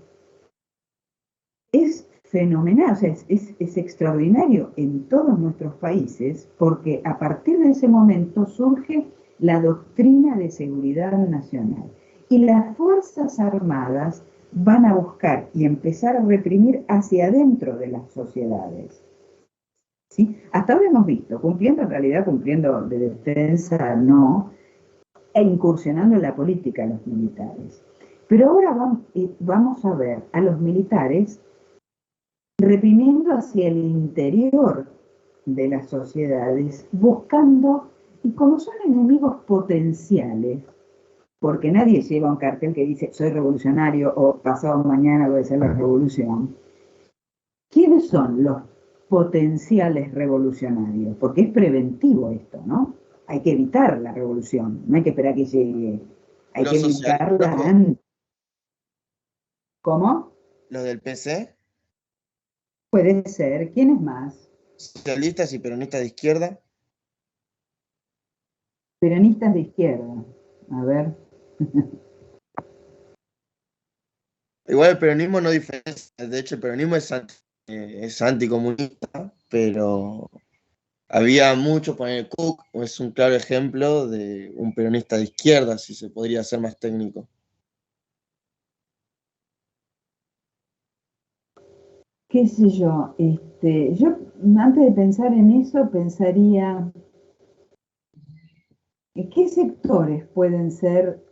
es fenomenal, o sea, es extraordinario en todos nuestros países, porque a partir de ese momento surge la doctrina de seguridad nacional. Y las Fuerzas Armadas van a buscar y empezar a reprimir hacia adentro de las sociedades. ¿Sí? Hasta ahora hemos visto, cumpliendo de defensa, no, e incursionando en la política los militares. Pero ahora vamos a ver a los militares reprimiendo hacia el interior de las sociedades, buscando, y como son enemigos potenciales, porque nadie lleva un cartel que dice soy revolucionario o pasado mañana voy a hacer la revolución. ¿Quiénes son los potenciales revolucionarios? Porque es preventivo esto, ¿no? Hay que evitar la revolución, no hay que esperar que llegue, hay que evitarla antes. ¿Cómo? ¿Los del PC? Puede ser. ¿Quiénes más? ¿Socialistas y peronistas de izquierda? Peronistas de izquierda. A ver. Igual el peronismo no diferencia, de hecho el peronismo es anticomunista, pero había mucho, poner Cook es un claro ejemplo de un peronista de izquierda, si se podría ser más técnico. Qué sé yo antes de pensar en eso pensaría, ¿en qué sectores pueden ser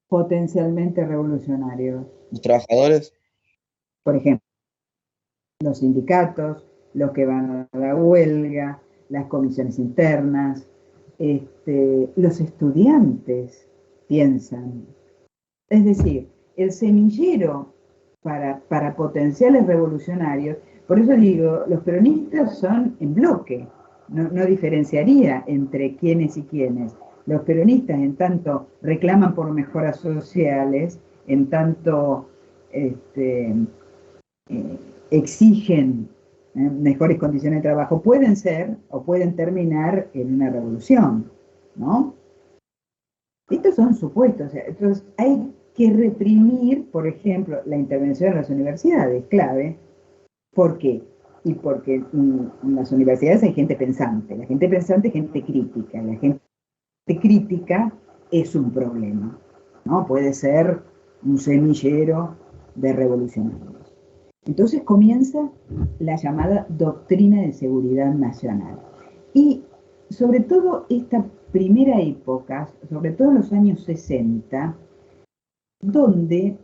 potencialmente revolucionarios? Los trabajadores, Por ejemplo, los sindicatos, los que van a la huelga, las comisiones internas, los estudiantes piensan. Es decir, el semillero para potenciales revolucionarios, por eso digo, los peronistas son en bloque, no diferenciaría entre quiénes y quiénes. Los peronistas en tanto reclaman por mejoras sociales, en tanto este, exigen mejores condiciones de trabajo, pueden ser o pueden terminar en una revolución, ¿no? Estos son supuestos, o sea, entonces hay que reprimir, por ejemplo, la intervención en las universidades, clave. ¿Por qué? Y porque en las universidades hay gente pensante, la gente pensante es gente crítica, la gente crítica es un problema, ¿no? Puede ser un semillero de revolucionarios. Entonces comienza la llamada doctrina de seguridad nacional. Y sobre todo esta primera época, sobre todo en los años 60, donde,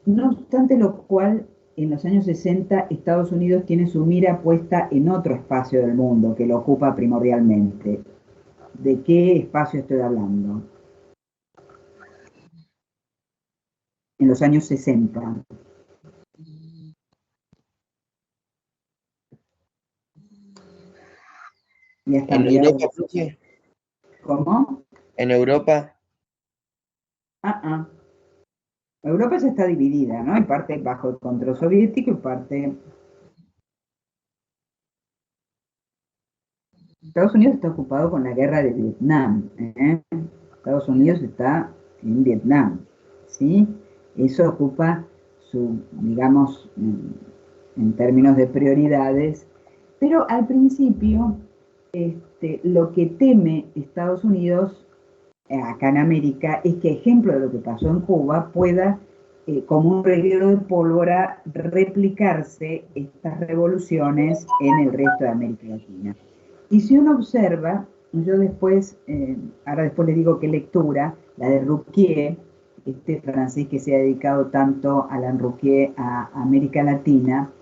no obstante lo cual, en los años 60 Estados Unidos tiene su mira puesta en otro espacio del mundo que lo ocupa primordialmente. ¿De qué espacio estoy hablando? En los años 60. Y hasta en mediados Europa, de... profe, ¿Cómo? en Europa, Ah, ah. Europa ya está dividida, ¿no? Hay parte bajo el control soviético y parte... Estados Unidos está ocupado con la guerra de Vietnam, ¿eh? Estados Unidos está en Vietnam, ¿sí? Eso ocupa digamos, en términos de prioridades, pero al principio lo que teme Estados Unidos acá en América es que, ejemplo de lo que pasó en Cuba, pueda, como un reguero de pólvora, replicarse estas revoluciones en el resto de América Latina. Y si uno observa, yo después, ahora después les digo qué lectura, la de Ruquier, este francés que se ha dedicado tanto, Alain Ruquier, a América Latina,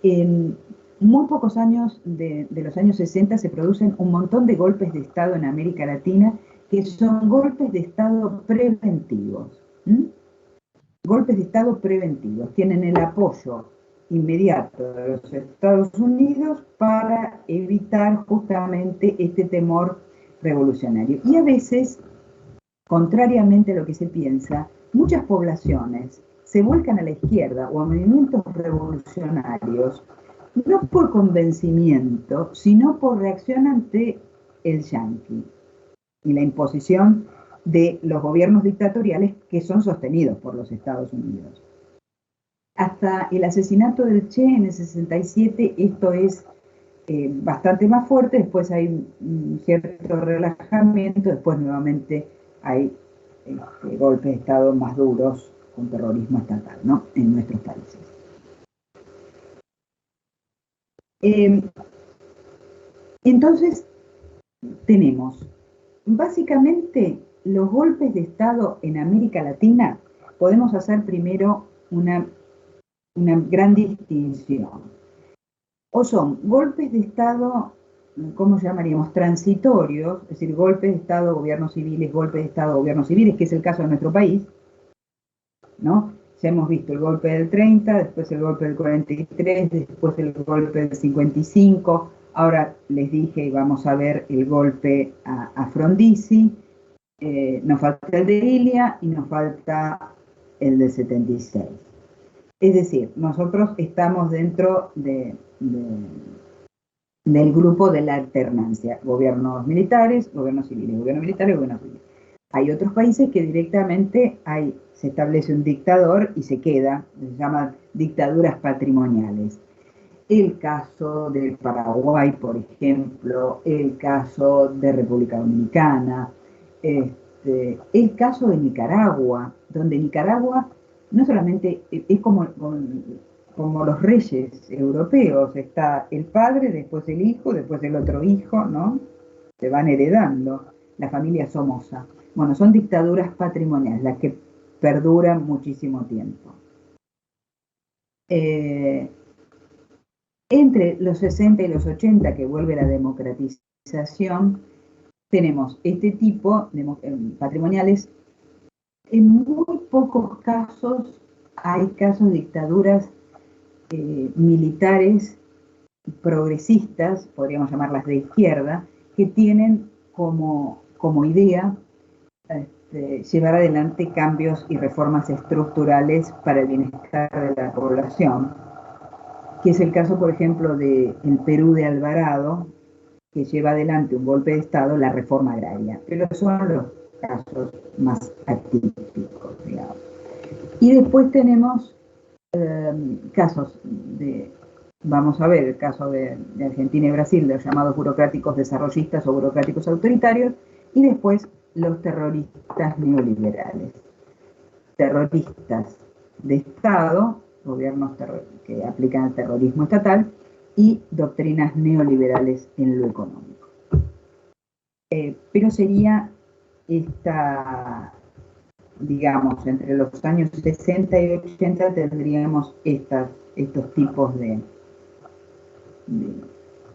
en muy pocos años de los años 60 se producen un montón de golpes de Estado en América Latina que son golpes de Estado preventivos. ¿Mm? Golpes de Estado preventivos. Tienen el apoyo inmediato de los Estados Unidos para evitar justamente este temor revolucionario. Y a veces, contrariamente a lo que se piensa, muchas poblaciones se vuelcan a la izquierda o a movimientos revolucionarios no por convencimiento, sino por reacción ante el yanqui y la imposición de los gobiernos dictatoriales que son sostenidos por los Estados Unidos. Hasta el asesinato del Che en el 67 esto es bastante más fuerte, después hay un cierto relajamiento, después nuevamente hay golpes de Estado más duros con terrorismo estatal, ¿no? En nuestros países. Entonces, tenemos básicamente los golpes de Estado en América Latina. Podemos hacer primero una gran distinción. O son golpes de Estado, ¿cómo llamaríamos? Transitorios, es decir, golpes de Estado, gobiernos civiles, golpes de Estado, gobiernos civiles, que es el caso de nuestro país, ¿no? Ya hemos visto el golpe del 30, después el golpe del 43, después el golpe del 55, ahora les dije y vamos a ver el golpe a Frondizi, nos falta el de Ilia y nos falta el del 76. Es decir, nosotros estamos dentro del grupo de la alternancia, gobiernos militares, gobiernos civiles, gobiernos militares, gobiernos civiles. Hay otros países que directamente se establece un dictador y se queda, se llaman dictaduras patrimoniales. El caso del Paraguay, por ejemplo, el caso de República Dominicana, el caso de Nicaragua, donde Nicaragua no solamente es como los reyes europeos, está el padre, después el hijo, después el otro hijo, ¿no? Se van heredando, la familia Somoza. Bueno, son dictaduras patrimoniales, las que perduran muchísimo tiempo. Entre los 60 y los 80, que vuelve la democratización, tenemos este tipo de patrimoniales. En muy pocos casos hay casos de dictaduras militares progresistas, podríamos llamarlas de izquierda, que tienen como idea llevar adelante cambios y reformas estructurales para el bienestar de la población, que es el caso, por ejemplo, del Perú de Alvarado, que lleva adelante un golpe de Estado, la reforma agraria. Pero son los casos más atípicos, digamos. Y después tenemos casos vamos a ver, el caso de Argentina y Brasil, de los llamados burocráticos desarrollistas o burocráticos autoritarios, y después los terroristas neoliberales. Terroristas de Estado, gobiernos que aplican el terrorismo estatal, y doctrinas neoliberales en lo económico. Pero sería digamos, entre los años 60 y 80 tendríamos estos tipos de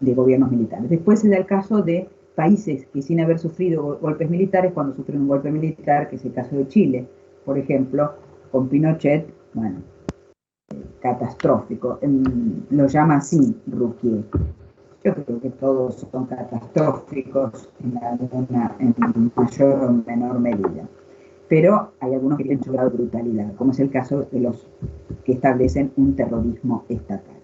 gobiernos militares. Después se da el caso de países que sin haber sufrido golpes militares, cuando sufren un golpe militar, que es el caso de Chile, por ejemplo, con Pinochet, bueno, catastrófico. Lo llama así Ruquier. Yo creo que todos son catastróficos en mayor o menor medida. Pero hay algunos que tienen su grado de brutalidad, como es el caso de los que establecen un terrorismo estatal.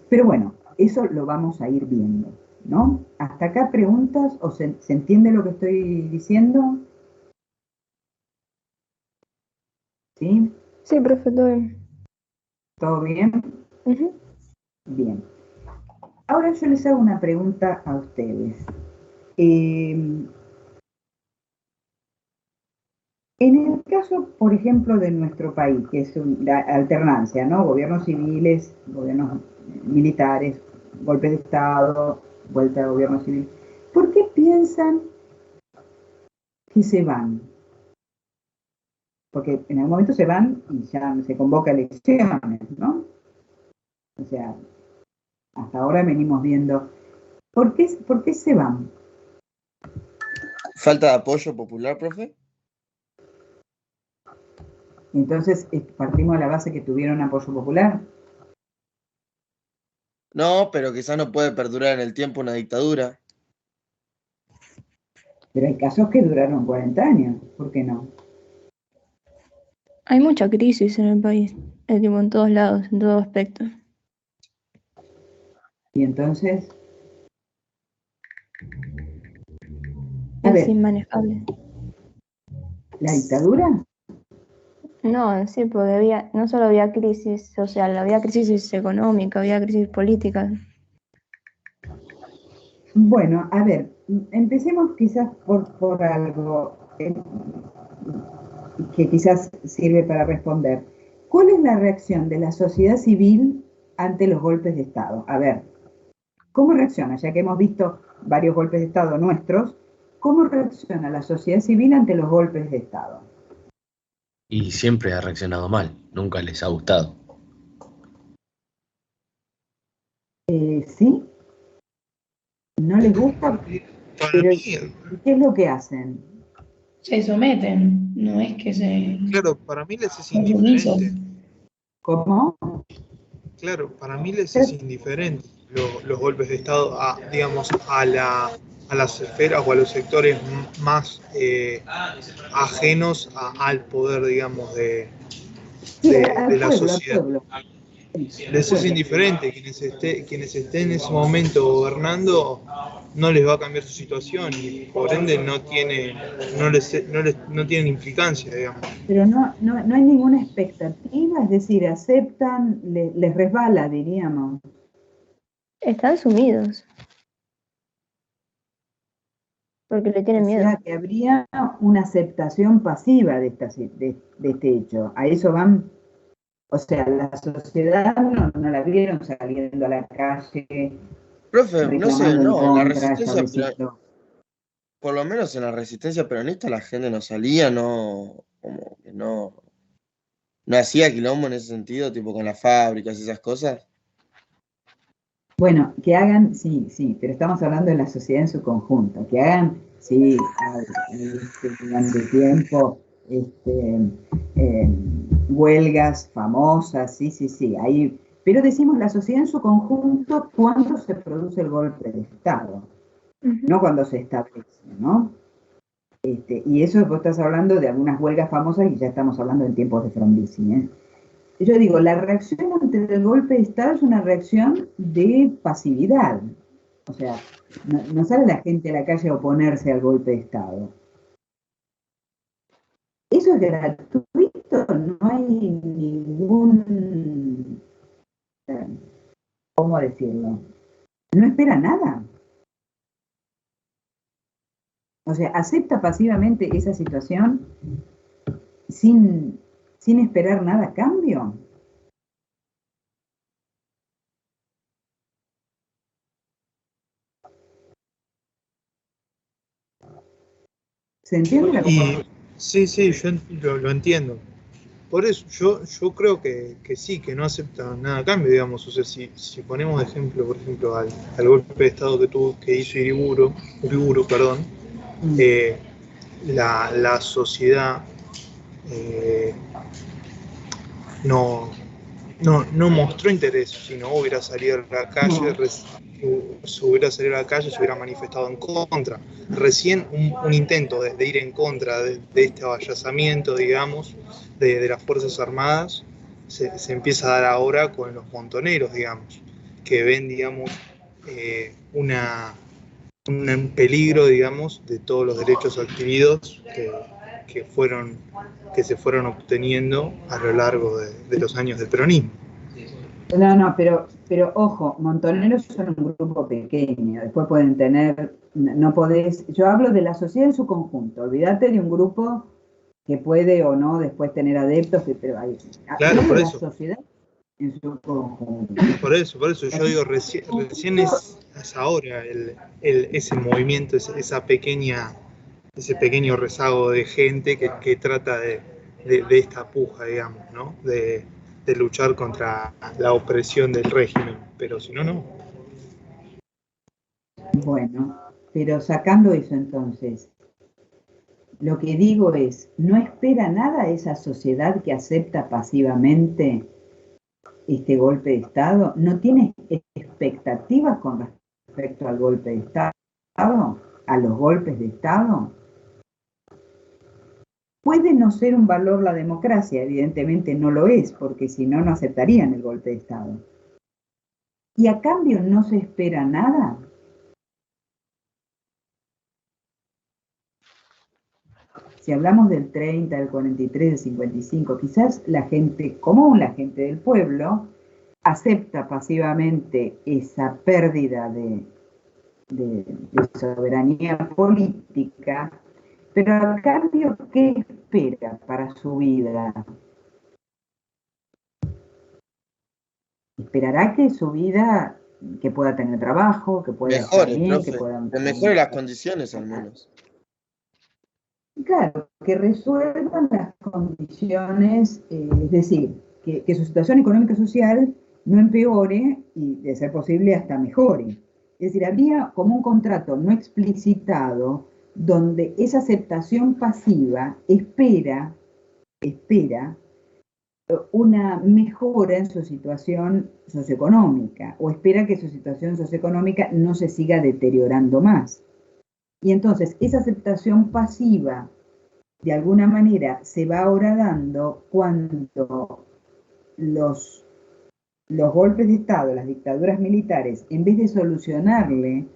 Pero bueno, eso lo vamos a ir viendo, ¿no? ¿Hasta acá preguntas o se entiende lo que estoy diciendo? ¿Sí? Sí, profe, todo bien. ¿Todo bien? Ujú. Bien. Ahora yo les hago una pregunta a ustedes. En el caso, por ejemplo, de nuestro país, que es la alternancia, ¿no? Gobiernos civiles, gobiernos militares, golpes de Estado, vuelta a gobierno civil. ¿Por qué piensan que se van? Porque en algún momento se van y ya se convoca elecciones, ¿no? O sea, hasta ahora venimos viendo. ¿Por qué se van? ¿Falta de apoyo popular, profe? Entonces, partimos de la base que tuvieron apoyo popular. No, pero quizás no puede perdurar en el tiempo una dictadura. Pero hay casos que duraron 40 años. ¿Por qué no? Hay mucha crisis en el país, tipo, en todos lados, en todo aspecto. Y entonces, Es inmanejable. ¿la dictadura? No, sí, porque no solo había crisis social, había crisis económica, había crisis política. Bueno, a ver, empecemos quizás por algo que quizás sirve para responder. ¿Cuál es la reacción de la sociedad civil ante los golpes de Estado? A ver, ¿cómo reacciona? Ya que hemos visto varios golpes de Estado nuestros, ¿cómo reacciona la sociedad civil ante los golpes de Estado? Y siempre ha reaccionado mal, nunca les ha gustado. ¿Sí? ¿No les gusta? Para Pero, mí, ¿qué es lo que hacen? Se someten, no es que claro, para mí les es son sumisos. indiferente. ¿Cómo? Claro, para mí les es indiferente los golpes de Estado digamos, a las esferas o a los sectores más ajenos al poder, digamos, de Sí, la al sociedad. pueblo. les es indiferente. Quienes estén en ese momento gobernando, no les va a cambiar su situación y por ende no tienen implicancia, digamos. Pero no hay ninguna expectativa, es decir, aceptan, les resbala, diríamos. Están sumidos porque le tienen O miedo. sea, que habría una aceptación pasiva de este hecho. A eso van, o sea, la sociedad no la vieron saliendo a la calle, Profe, no sé, reclamando en no, en la contra, resistencia, estableciendo. por lo menos en la resistencia peronista la gente no salía, no, como que no hacía quilombo en ese sentido, tipo con las fábricas y esas cosas. Bueno, que hagan, sí, pero estamos hablando de la sociedad en su conjunto, que hagan, sí, durante tiempo, huelgas famosas, sí, ahí, pero decimos la sociedad en su conjunto cuando se produce el golpe de Estado, no cuando se establece, ¿no? Y eso vos estás hablando de algunas huelgas famosas y ya estamos hablando en tiempos de Frondizi, ¿eh? Yo digo, la reacción ante el golpe de Estado es una reacción de pasividad. O sea, no sale la gente a la calle a oponerse al golpe de Estado. Eso es gratuito, no hay ningún, ¿cómo decirlo? No espera nada. O sea, acepta pasivamente esa situación sin esperar nada a cambio. ¿Se entiende la Y sí, yo lo entiendo. Por eso yo creo que sí, que no acepta nada a cambio, digamos. O sea, si ponemos de ejemplo, por ejemplo, al golpe de Estado que hizo Uriburu, perdón, la sociedad no mostró interés, si no hubiera salido a la calle, se hubiera manifestado en contra. Recién un intento de ir en contra de este avallazamiento, digamos, de las Fuerzas Armadas, se empieza a dar ahora con los montoneros, digamos, que ven, digamos, un peligro, digamos, de todos los derechos adquiridos que se fueron obteniendo a lo largo de los años del peronismo. No, pero ojo, montoneros son un grupo pequeño, después pueden tener, no podés, yo hablo de la sociedad en su conjunto, olvídate de un grupo que puede o no después tener adeptos, pero hay, claro, por la eso. sociedad en su conjunto. Por eso, yo digo, recién es ahora ese movimiento, ese pequeño rezago de gente que trata de esta puja, digamos, ¿no? De luchar contra la opresión del régimen, pero si no, no. Bueno, pero sacando eso entonces, lo que digo es, ¿no espera nada esa sociedad que acepta pasivamente este golpe de Estado? ¿No tiene expectativas con respecto al golpe de Estado, a los golpes de Estado? Puede no ser un valor la democracia, evidentemente no lo es, porque si no, no aceptarían el golpe de Estado. ¿Y a cambio no se espera nada? Si hablamos del 30, del 43, del 55, quizás la gente común, la gente del pueblo, acepta pasivamente esa pérdida de soberanía política, pero a cambio, ¿qué espera para su vida? Esperará que su vida, que pueda tener trabajo, que pueda estar Mejore, bien, profe, que mejore las condiciones al menos. Claro, que resuelvan las condiciones, es decir, que su situación económica y social no empeore y, de ser posible, hasta mejore. Es decir, habría como un contrato no explicitado donde esa aceptación pasiva espera una mejora en su situación socioeconómica o espera que su situación socioeconómica no se siga deteriorando más. Y entonces esa aceptación pasiva de alguna manera se va ahora dando cuando los los golpes de Estado, las dictaduras militares, en vez de solucionarle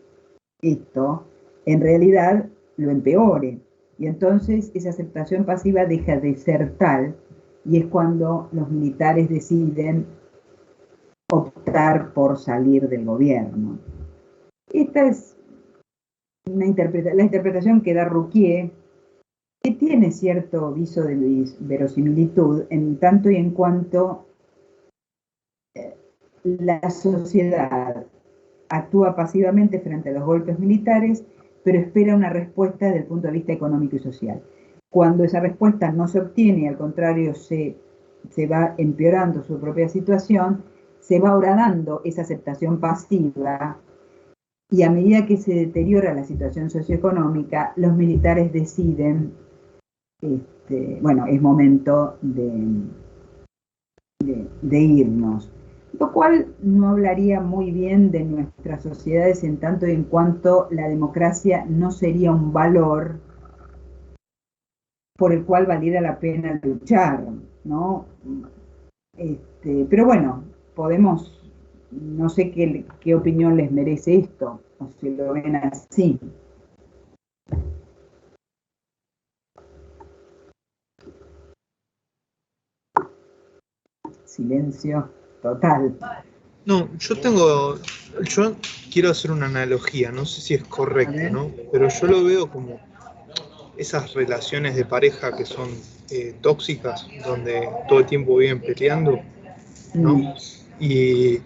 esto, en realidad lo empeore. Y entonces esa aceptación pasiva deja de ser tal, y es cuando los militares deciden optar por salir del gobierno. Esta es la interpretación que da Ruquier, que tiene cierto viso de verosimilitud en tanto y en cuanto la sociedad actúa pasivamente frente a los golpes militares, pero espera una respuesta desde el punto de vista económico y social. Cuando esa respuesta no se obtiene y al contrario se va empeorando su propia situación, se va horadando esa aceptación pasiva, y a medida que se deteriora la situación socioeconómica, los militares deciden, bueno, es momento de irnos. Lo cual no hablaría muy bien de nuestras sociedades en tanto y en cuanto la democracia no sería un valor por el cual valiera la pena luchar, ¿no? Pero bueno, podemos, no sé qué opinión les merece esto, o si lo ven así. Silencio total. No, yo quiero hacer una analogía, no sé si es correcta, ¿no? Pero yo lo veo como esas relaciones de pareja que son tóxicas, donde todo el tiempo viven peleando, ¿no? Y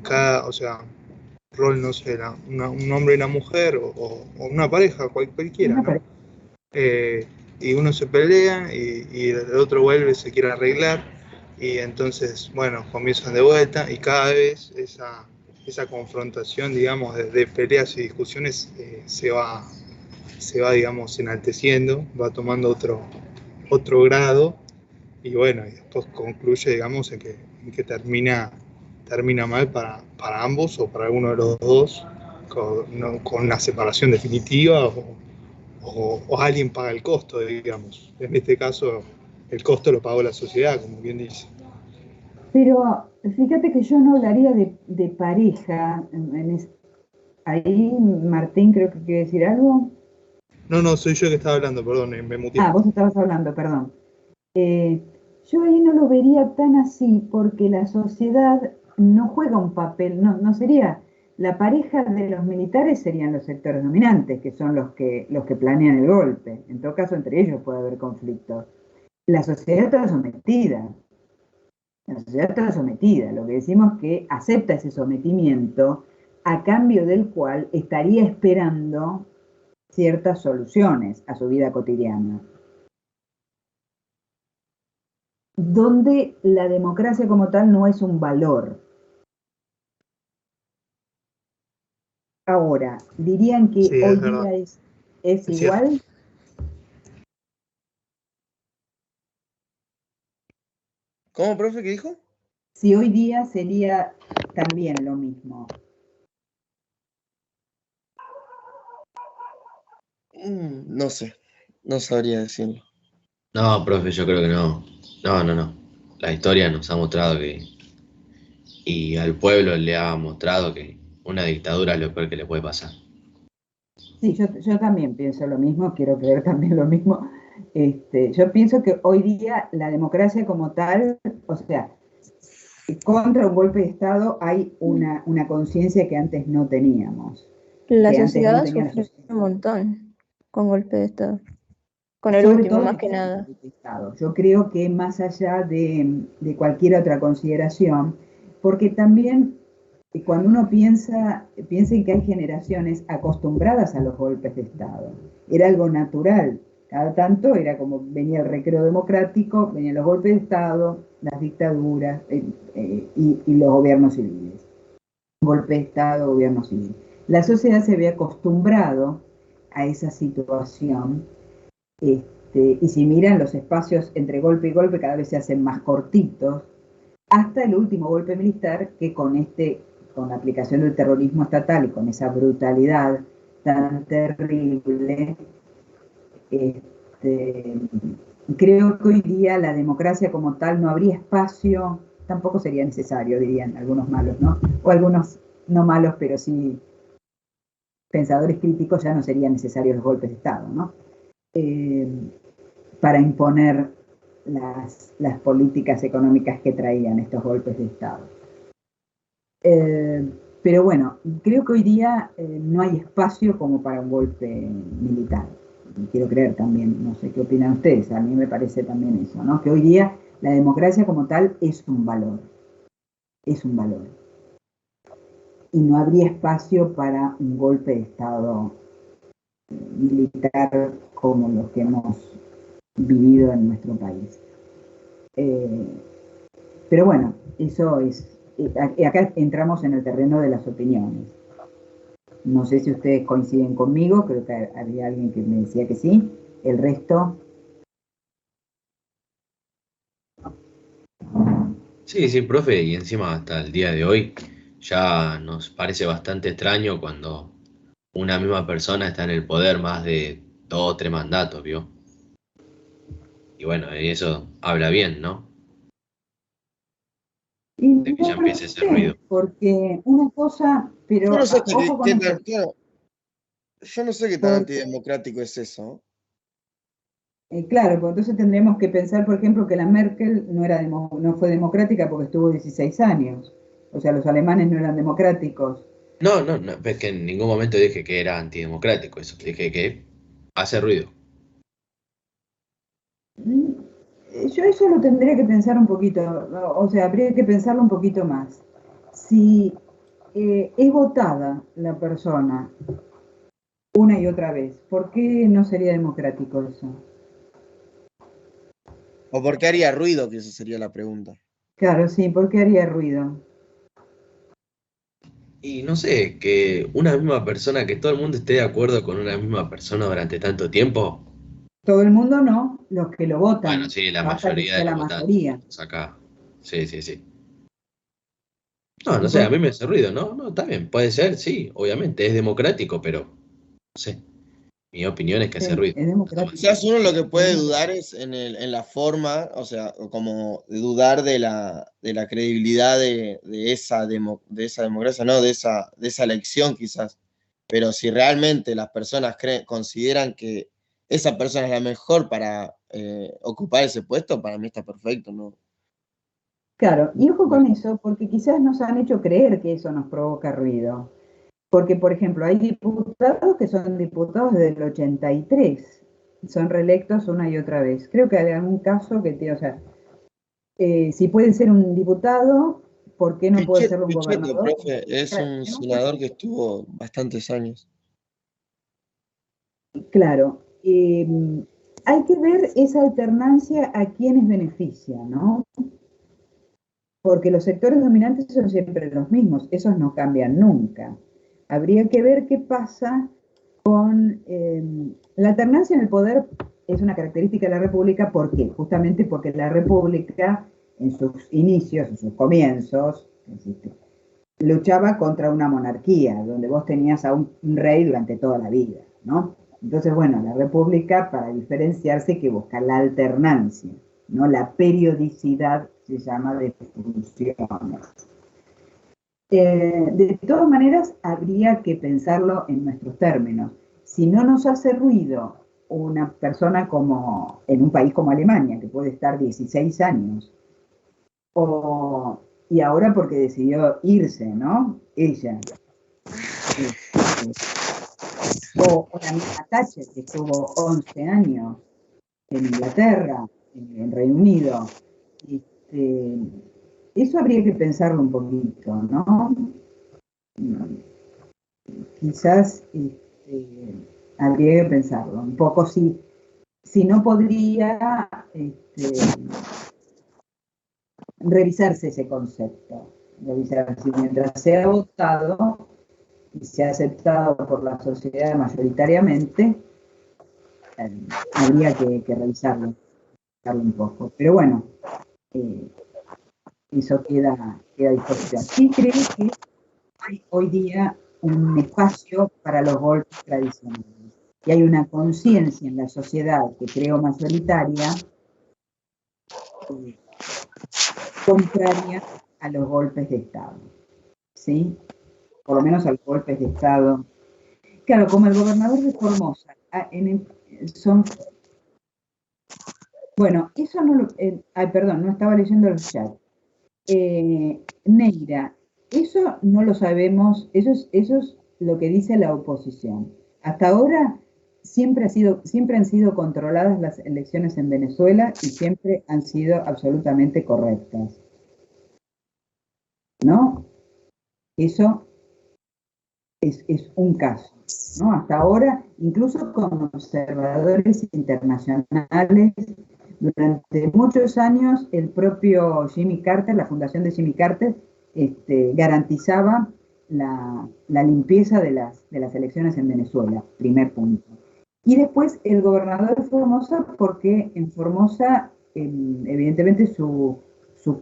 cada, o sea, rol, no sé, un hombre y una mujer, o una pareja, cualquiera, ¿no? Y uno se pelea y el otro vuelve, se quiere arreglar, y entonces, bueno, comienzan de vuelta, y cada vez esa confrontación, digamos, de peleas y discusiones se va, digamos, enalteciendo, va tomando otro grado, y bueno, y después concluye, digamos, en que termina mal para ambos o para alguno de los dos, con una separación definitiva, o alguien paga el costo, digamos. En este caso, el costo lo pagó la sociedad, como bien dice. Pero fíjate que yo no hablaría de pareja. Ahí Martín creo que quiere decir algo. No, soy yo que estaba hablando, perdón, me muteé. Vos estabas hablando, perdón. Yo ahí no lo vería tan así, porque la sociedad no juega un papel, no sería, la pareja de los militares serían los sectores dominantes, que son los que planean el golpe. En todo caso, entre ellos puede haber conflictos. La sociedad está sometida. La sociedad está sometida. Lo que decimos es que acepta ese sometimiento, a cambio del cual estaría esperando ciertas soluciones a su vida cotidiana, donde la democracia como tal no es un valor. Ahora, ¿dirían que Sí, hoy es verdad. día es igual? ¿Cómo, profe? ¿Qué dijo? Si hoy día sería también lo mismo. No sé, no sabría decirlo. No, profe, yo creo que no. No. La historia nos ha mostrado y al pueblo le ha mostrado que una dictadura es lo peor que le puede pasar. Sí, yo también pienso lo mismo, quiero creer también lo mismo. Yo pienso que hoy día la democracia como tal, o sea, contra un golpe de Estado hay una conciencia que antes no teníamos. La que antes no sociedad tenía la sufrió sociedad. un montón con golpe de Estado. Con el Sobre último, todo más el que nada. golpe de Estado. Yo creo que más allá de cualquier otra consideración, porque también cuando uno piensa en que hay generaciones acostumbradas a los golpes de Estado, era algo natural. Cada tanto era como venía el recreo democrático, venían los golpes de Estado, las dictaduras y los gobiernos civiles. Golpe de Estado, gobierno civil. La sociedad se había acostumbrado a esa situación, y si miran los espacios entre golpe y golpe cada vez se hacen más cortitos, hasta el último golpe militar que con la aplicación del terrorismo estatal y con esa brutalidad tan terrible, creo que hoy día la democracia como tal no habría espacio tampoco sería necesario, dirían algunos malos, ¿no? O algunos no malos, pero sí pensadores críticos, ya no serían necesarios los golpes de Estado, ¿no? Para imponer las políticas económicas que traían estos golpes de Estado. Pero bueno, creo que hoy día no hay espacio como para un golpe militar. Quiero creer también, no sé qué opinan ustedes, a mí me parece también eso, ¿no? Que hoy día la democracia como tal es un valor. Es un valor. Y no habría espacio para un golpe de Estado militar como los que hemos vivido en nuestro país. Pero bueno, eso es. Acá entramos en el terreno de las opiniones. No sé si ustedes coinciden conmigo, creo que había alguien que me decía que sí. El resto. Sí, sí, profe, y encima hasta el día de hoy ya nos parece bastante extraño cuando una misma persona está en el poder más de 2 o 3 mandatos, ¿vio? Y bueno, y eso habla bien, ¿no? Y De que ya no lo empiece ese ruido. sé, porque una cosa, Yo pero no sé ojo con qué esto. claro, yo no sé qué tan Porque, antidemocrático es eso. claro, pues entonces tendremos que pensar, por ejemplo, que la Merkel no fue democrática porque estuvo 16 años. O sea, los alemanes no eran democráticos. No, no, no, es que en ningún momento dije que era antidemocrático eso, dije que hace ruido. Mm, Yo eso lo tendría que pensar un poquito, o sea, habría que pensarlo un poquito más. Si es votada la persona una y otra vez, ¿por qué no sería democrático eso? ¿O por qué haría ruido? Que esa sería la pregunta. Claro, sí, ¿por qué haría ruido? Y no sé, que una misma persona, que todo el mundo esté de acuerdo con una misma persona durante tanto tiempo. Todo el mundo no, los que lo Bueno, votan, sí, la basta que mayoría de sea los la votantes. mayoría. Acá. Sí, sí, sí. No, ¿Y no sé, a por mí me hace ruido, ¿no? No, está bien, puede ser, sí, obviamente, es democrático, pero no sé. Mi opinión es que hace qué? ruido. Es Nada más. democrático. Quizás uno lo que Es puede democrático. dudar es en la forma, o sea, como dudar de la credibilidad de esa democracia, no, de esa elección quizás. Pero si realmente las personas consideran que esa persona es la mejor para ocupar ese puesto, para mí está perfecto, ¿no? Claro, y ojo con eso, porque quizás nos han hecho creer que eso nos provoca ruido. Porque, por ejemplo, hay diputados que son diputados desde el 83, son reelectos una y otra vez. Creo que hay algún caso o sea, si puede ser un diputado, ¿por qué no puede ser un Pichetto, gobernador? profe, es un senador que estuvo bastantes años. Claro, hay que ver esa alternancia a quienes beneficia, ¿no? Porque los sectores dominantes son siempre los mismos, esos no cambian nunca. Habría que ver qué pasa con la alternancia en el poder. Es una característica de la República, ¿por qué? Justamente porque la República, en sus inicios, en sus comienzos, luchaba contra una monarquía, donde vos tenías a un rey durante toda la vida, ¿no? Entonces, bueno, la República, para diferenciarse, hay que buscar la alternancia, ¿no? La periodicidad se llama de funciones. De todas maneras, habría que pensarlo en nuestros términos. Si no nos hace ruido una persona como en un país como Alemania, que puede estar 16 años, y ahora porque decidió irse, ¿no? Ella. O la misma Thatcher, que estuvo 11 años en Inglaterra, en Reino Unido. Este, eso habría que pensarlo un poquito, ¿no? Quizás habría que pensarlo un poco si no podría revisarse ese concepto, revisar si mientras sea votado y sea aceptado por la sociedad mayoritariamente, habría que revisarlo un poco. Pero bueno, eso queda a disposición. Sí creo que hay hoy día un espacio para los golpes tradicionales. Y hay una conciencia en la sociedad que creo mayoritaria, contraria a los golpes de Estado, ¿sí? Por lo menos a los golpes de Estado. Claro, como el gobernador de Formosa, bueno, eso no lo... perdón, no estaba leyendo el chat. Neira, eso no lo sabemos, eso es lo que dice la oposición. Hasta ahora siempre han sido controladas las elecciones en Venezuela y siempre han sido absolutamente correctas, ¿no? Eso es un caso, ¿no? Hasta ahora, incluso con observadores internacionales, durante muchos años el propio Jimmy Carter, la fundación de Jimmy Carter, garantizaba la limpieza de las elecciones en Venezuela, primer punto. Y después el gobernador de Formosa, porque en Formosa, evidentemente su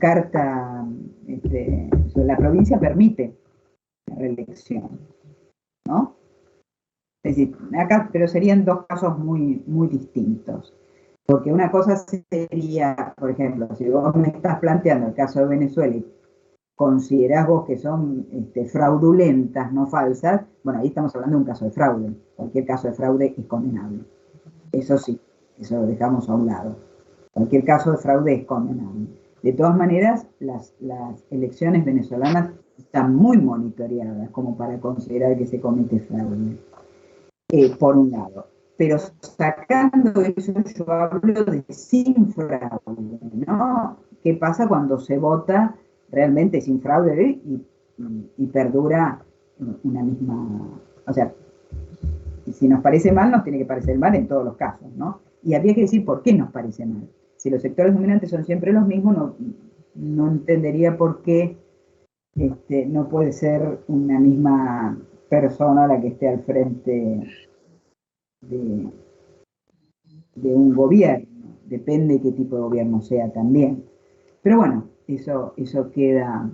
carta, la provincia permite la reelección, ¿no? Es decir, acá, pero serían dos casos muy, muy distintos. Porque una cosa sería, por ejemplo, si vos me estás planteando el caso de Venezuela y considerás vos que son fraudulentas, no falsas, bueno, ahí estamos hablando de un caso de fraude. Cualquier caso de fraude es condenable. Eso sí, eso lo dejamos a un lado. Cualquier caso de fraude es condenable. De todas maneras, las elecciones venezolanas están muy monitoreadas como para considerar que se comete fraude, por un lado. Pero sacando eso, yo hablo de sin fraude, ¿no? ¿Qué pasa cuando se vota realmente sin fraude y perdura una misma... O sea, si nos parece mal, nos tiene que parecer mal en todos los casos, ¿no? Y habría que decir por qué nos parece mal. Si los sectores dominantes son siempre los mismos, no entendería por qué no puede ser una misma persona la que esté al frente de un gobierno. Depende qué tipo de gobierno sea también. Pero bueno, eso queda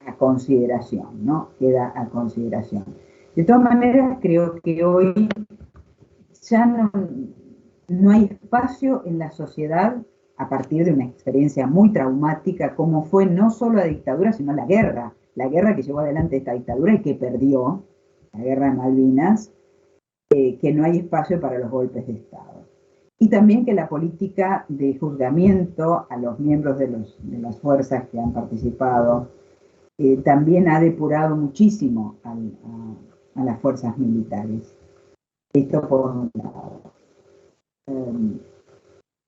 a consideración, ¿no? Queda a consideración. De todas maneras, creo que hoy ya no hay espacio en la sociedad a partir de una experiencia muy traumática como fue no solo la dictadura, sino la guerra que llevó adelante esta dictadura y que perdió, la guerra de Malvinas, que no hay espacio para los golpes de Estado. Y también que la política de juzgamiento a los miembros de las fuerzas que han participado también ha depurado muchísimo a las fuerzas militares. Esto por un lado.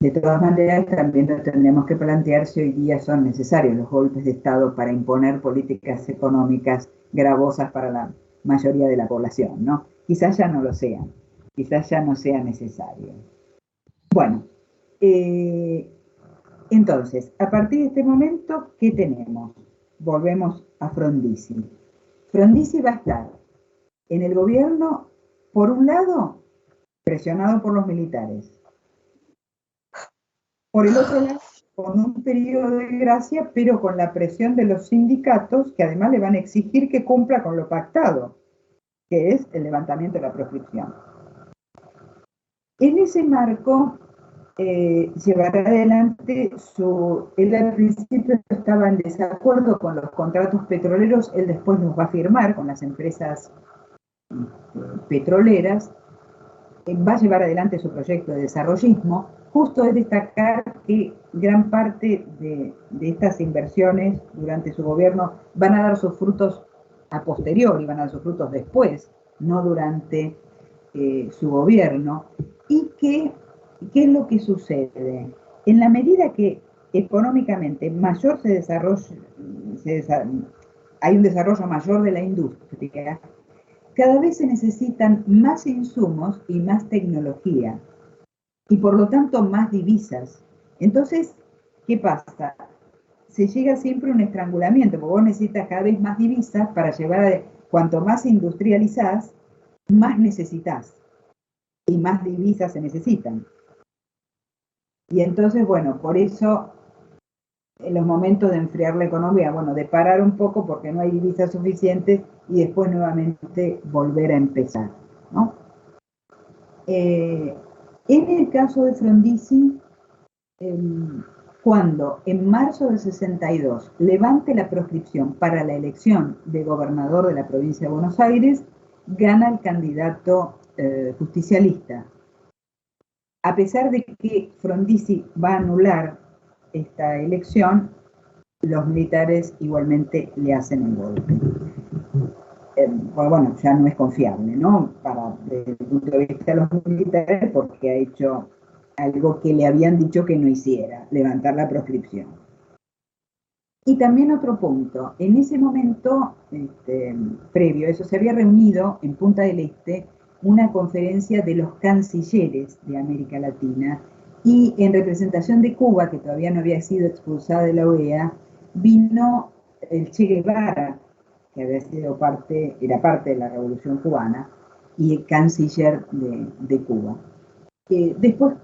De todas maneras, también nos tendremos que plantear si hoy día son necesarios los golpes de Estado para imponer políticas económicas gravosas para la mayoría de la población, ¿no? Quizás ya no lo sean, quizás ya no sea necesario. Bueno, entonces, a partir de este momento, ¿qué tenemos? Volvemos a Frondizi. Frondizi va a estar en el gobierno, por un lado, presionado por los militares. Por el otro lado, con un periodo de gracia, pero con la presión de los sindicatos, que además le van a exigir que cumpla con lo pactado, que es el levantamiento de la proscripción. En ese marco, llevará adelante él al principio estaba en desacuerdo con los contratos petroleros, él después los va a firmar con las empresas petroleras, va a llevar adelante su proyecto de desarrollismo. Justo es destacar que gran parte de estas inversiones durante su gobierno van a dar sus frutos a posteriori, van a dar sus frutos después, no durante su gobierno. Y ¿qué es lo que sucede? En la medida que económicamente mayor se desarrolla, hay un desarrollo mayor de la industria, cada vez se necesitan más insumos y más tecnología, y por lo tanto más divisas. Entonces, ¿qué pasa? Se llega siempre a un estrangulamiento, porque vos necesitas cada vez más divisas para llevar cuanto más industrializás, más necesitas, y más divisas se necesitan. Y entonces, bueno, por eso en los momentos de enfriar la economía, bueno, de parar un poco porque no hay divisas suficientes y después nuevamente volver a empezar, ¿no? En el caso de Frondizi, cuando en marzo del 62 levante la proscripción para la elección de gobernador de la provincia de Buenos Aires, gana el candidato justicialista. A pesar de que Frondizi va a anular esta elección, los militares igualmente le hacen el golpe. Bueno, ya no es confiable, ¿no? Desde el punto de vista de los militares, porque ha hecho algo que le habían dicho que no hiciera, levantar la proscripción. Y también otro punto, en ese momento, previo a eso, se había reunido en Punta del Este una conferencia de los cancilleres de América Latina, y en representación de Cuba, que todavía no había sido expulsada de la OEA, vino el Che Guevara, que había sido era parte de la Revolución Cubana, y el canciller de Cuba. Después,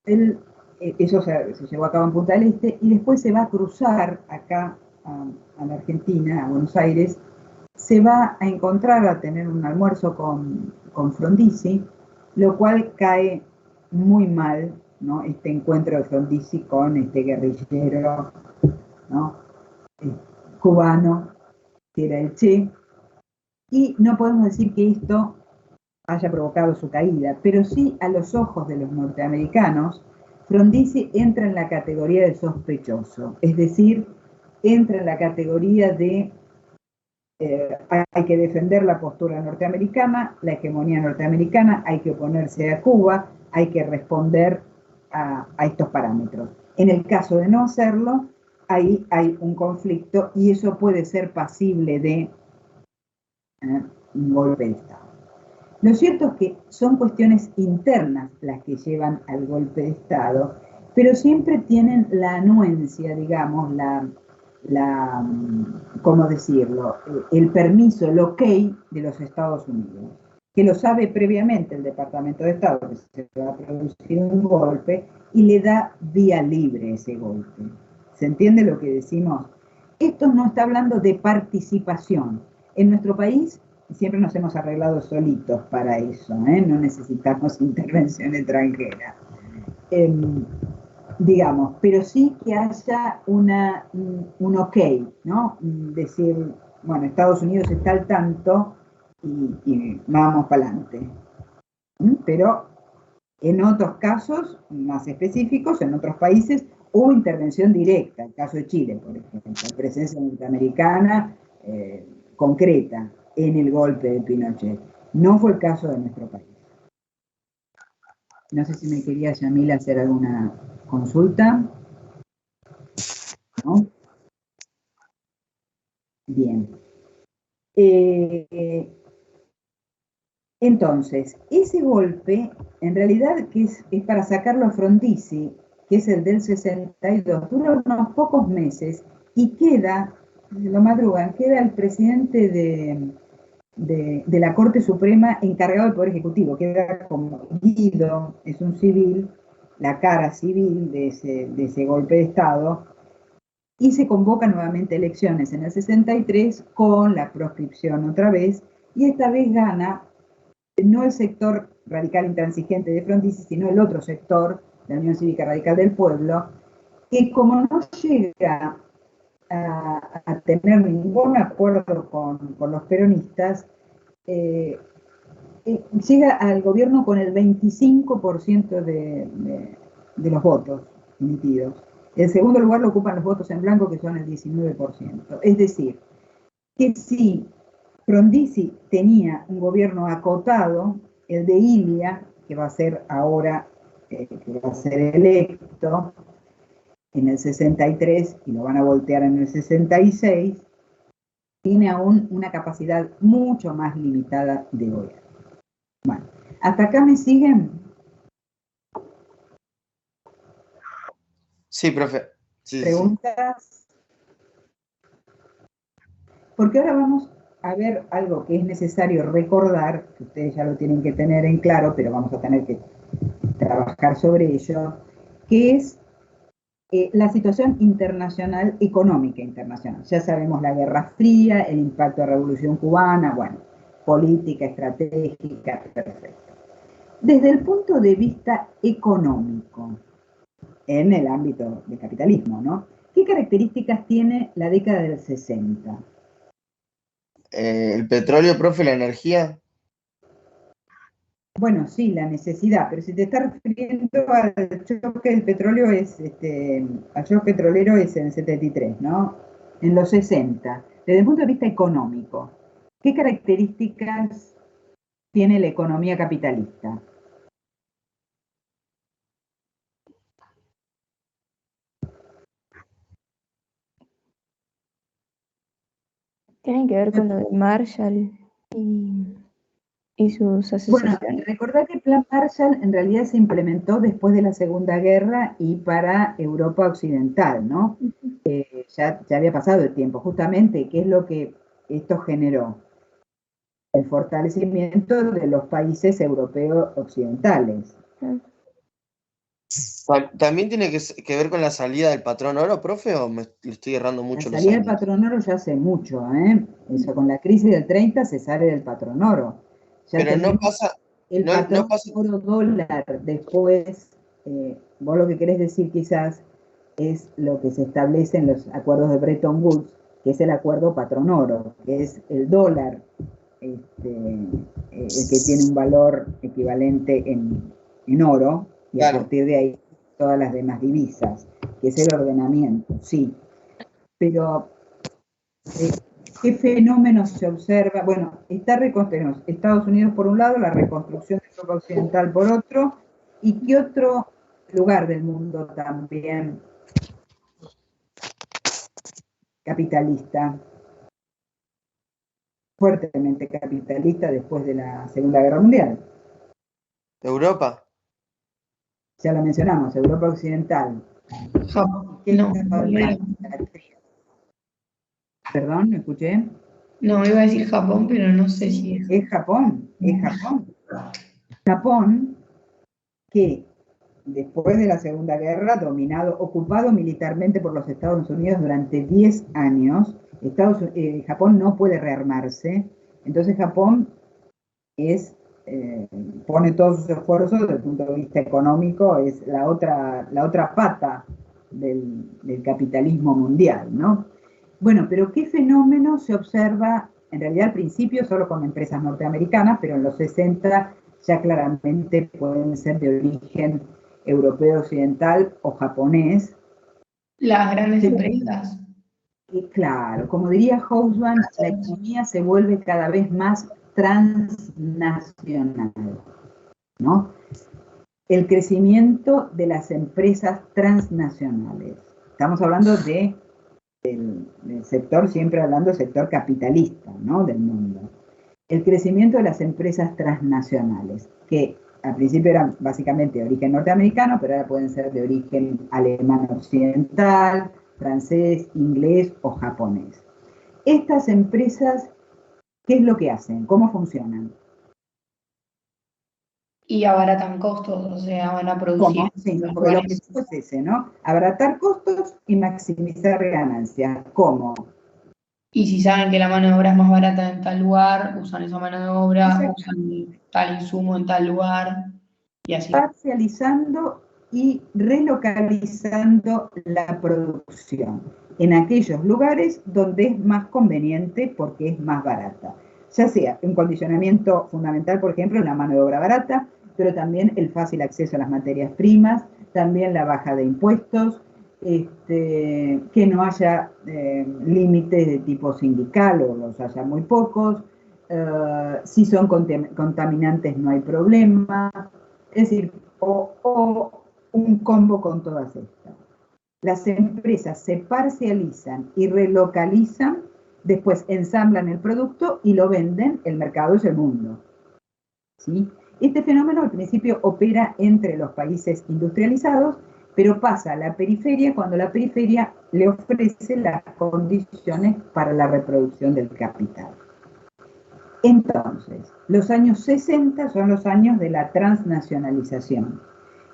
eso se llevó a cabo en Punta del Este, y después se va a cruzar acá a la Argentina, a Buenos Aires, se va a encontrar, a tener un almuerzo con Frondizi, lo cual cae muy mal, ¿no? Este encuentro de Frondizi con este guerrillero, ¿no? Cubano, que era el Che, y no podemos decir que esto haya provocado su caída, pero sí, a los ojos de los norteamericanos, Frondizi entra en la categoría de sospechoso, es decir, entra en la categoría de hay que defender la postura norteamericana, la hegemonía norteamericana, hay que oponerse a Cuba, hay que responder a estos parámetros. En el caso de no hacerlo, ahí hay un conflicto, y eso puede ser pasible de un golpe de Estado. Lo cierto es que son cuestiones internas las que llevan al golpe de Estado, pero siempre tienen la anuencia, digamos, ¿cómo decirlo? El permiso, el ok de los Estados Unidos, que lo sabe previamente el Departamento de Estado, que se va a producir un golpe, y le da vía libre ese golpe. ¿Se entiende lo que decimos? Esto no está hablando de participación. En nuestro país siempre nos hemos arreglado solitos para eso, no necesitamos intervención extranjera. Digamos, pero sí que haya un ok, ¿no? Decir, bueno, Estados Unidos está al tanto y vamos para adelante. Pero en otros casos más específicos, en otros países, hubo intervención directa, el caso de Chile, por ejemplo, presencia norteamericana concreta en el golpe de Pinochet. No fue el caso de nuestro país. No sé si me quería, Yamila, hacer alguna consulta. ¿No? Bien. Entonces, ese golpe, en realidad, que es para sacarlo a Frondizi, que es el del 62, dura unos pocos meses y queda, lo madrugan, queda el presidente de la Corte Suprema encargado del Poder Ejecutivo, queda como Guido, es un civil, la cara civil de ese golpe de Estado, y se convocan nuevamente elecciones en el 63 con la proscripción otra vez, y esta vez gana no el sector radical intransigente de Frondizi, sino el otro sector, la Unión Cívica Radical del Pueblo, que como no llega a tener ningún acuerdo con los peronistas, llega al gobierno con el 25% de los votos emitidos. El segundo lugar lo ocupan los votos en blanco, que son el 19%. Es decir, que si Frondizi tenía un gobierno acotado, el de Ilia, que va a ser ahora, que va a ser electo en el 63 y lo van a voltear en el 66, tiene aún una capacidad mucho más limitada de gobierno. Bueno, ¿hasta acá me siguen? Sí, profe. Sí, ¿Preguntas? Sí. Porque ahora vamos a ver algo que es necesario recordar, que ustedes ya lo tienen que tener en claro, pero vamos a tener que trabajar sobre ello, que es la situación internacional, económica internacional. Ya sabemos la Guerra Fría, el impacto de la Revolución Cubana, bueno, política, estratégica, perfecto. Desde el punto de vista económico, en el ámbito del capitalismo, ¿no? ¿Qué características tiene la década del 60? El petróleo, profe, la energía. Bueno, sí, la necesidad, pero si te estás refiriendo al choque del petróleo, al choque petrolero es en el 73, ¿no? En los 60. Desde el punto de vista económico, ¿qué características tiene la economía capitalista? Tienen que ver con lo de Marshall y sus Bueno, asociaciones. recordad que el Plan Marshall en realidad se implementó después de la Segunda Guerra y para Europa Occidental, ¿no? Ya había pasado el tiempo. Justamente, ¿qué es lo que esto generó? El fortalecimiento de los países europeos occidentales. ¿También tiene que ver con la salida del patrón oro, profe, o le estoy errando La mucho los salida del años? patrón oro ya hace mucho, ¿eh? Eso, con la crisis del 30 se sale del patrón oro. Ya Pero no tenemos pasa, el no patrón pasa. oro dólar. Después, vos lo que querés decir quizás es lo que se establece en los acuerdos de Bretton Woods, que es el acuerdo patrón oro, que es el dólar, el que tiene un valor equivalente en oro, y a Claro. partir de ahí todas las demás divisas, que es el ordenamiento, sí. Pero, ¿qué fenómeno se observa? Bueno, tenemos Estados Unidos por un lado, la reconstrucción de Europa Occidental por otro, y qué otro lugar del mundo también capitalista, fuertemente capitalista después de la Segunda Guerra Mundial. Europa. Ya la mencionamos, Europa Occidental. Japón. ¿Qué No, estado Perdón, ¿me escuché? no, iba a decir Japón, pero no sé si es. Es Japón, es Japón. Japón, que después de la Segunda Guerra, ocupado militarmente por los Estados Unidos durante 10 años, Japón no puede rearmarse, entonces Japón pone todos sus esfuerzos desde el punto de vista económico, es la otra pata del capitalismo mundial, ¿no? Bueno, pero ¿qué fenómeno se observa en realidad al principio solo con empresas norteamericanas, pero en los 60 ya claramente pueden ser de origen europeo occidental o japonés? Las grandes Sí. empresas. Y claro, como diría Hobsbawm, la economía se vuelve cada vez más transnacional, ¿no? El crecimiento de las empresas transnacionales. Estamos hablando del sector, siempre hablando del sector capitalista, ¿no? Del mundo. El crecimiento de las empresas transnacionales, que al principio eran básicamente de origen norteamericano, pero ahora pueden ser de origen alemán occidental, francés, inglés o japonés. Estas empresas, ¿qué es lo que hacen? ¿Cómo funcionan? Y abaratan costos, o sea, van a producir ¿Cómo? Sí, en los porque el lugares. objetivo es ese, ¿no? Abaratar costos y maximizar ganancias. ¿Cómo? Y si saben que la mano de obra es más barata en tal lugar, usan esa mano de obra, Exacto. usan tal insumo en tal lugar, y así. Parcializando y relocalizando la producción en aquellos lugares donde es más conveniente porque es más barata. Ya sea un condicionamiento fundamental, por ejemplo, en la mano de obra barata, pero también el fácil acceso a las materias primas, también la baja de impuestos, que no haya límites de tipo sindical o los haya muy pocos, si son contaminantes no hay problema, es decir, o un combo con todas estas. Las empresas se parcializan y relocalizan, después ensamblan el producto y lo venden, el mercado es el mundo. ¿Sí? Este fenómeno al principio opera entre los países industrializados, pero pasa a la periferia cuando la periferia le ofrece las condiciones para la reproducción del capital. Entonces, los años 60 son los años de la transnacionalización.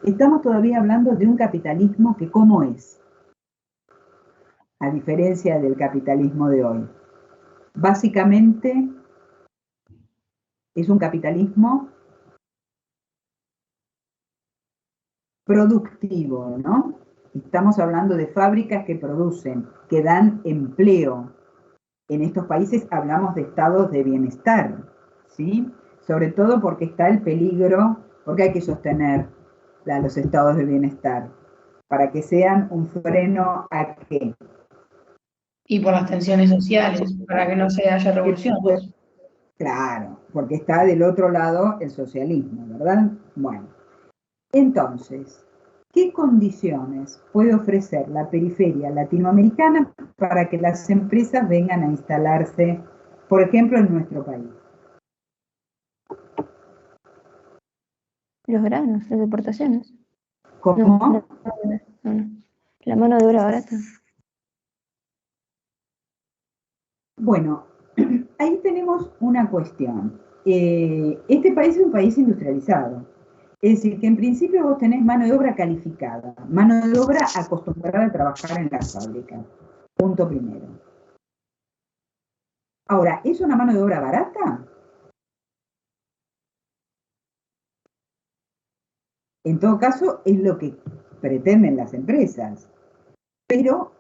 Estamos todavía hablando de un capitalismo que ¿cómo es? A diferencia del capitalismo de hoy. Básicamente es un capitalismo productivo, ¿no? Estamos hablando de fábricas que producen, que dan empleo. En estos países hablamos de estados de bienestar, ¿sí? Sobre todo porque está el peligro, porque hay que sostener los estados de bienestar, para que sean un freno a qué. Y por las tensiones sociales, para que no se haya revoluciones. Claro, porque está del otro lado el socialismo, ¿verdad? Bueno, entonces, ¿qué condiciones puede ofrecer la periferia latinoamericana para que las empresas vengan a instalarse, por ejemplo, en nuestro país? Los granos, las deportaciones. ¿Cómo? No. La mano de obra barata. Bueno, ahí tenemos una cuestión. Este país es un país industrializado. Es decir, que en principio vos tenés mano de obra calificada, mano de obra acostumbrada a trabajar en las fábricas. Punto primero. Ahora, ¿es una mano de obra barata? En todo caso, es lo que pretenden las empresas. Pero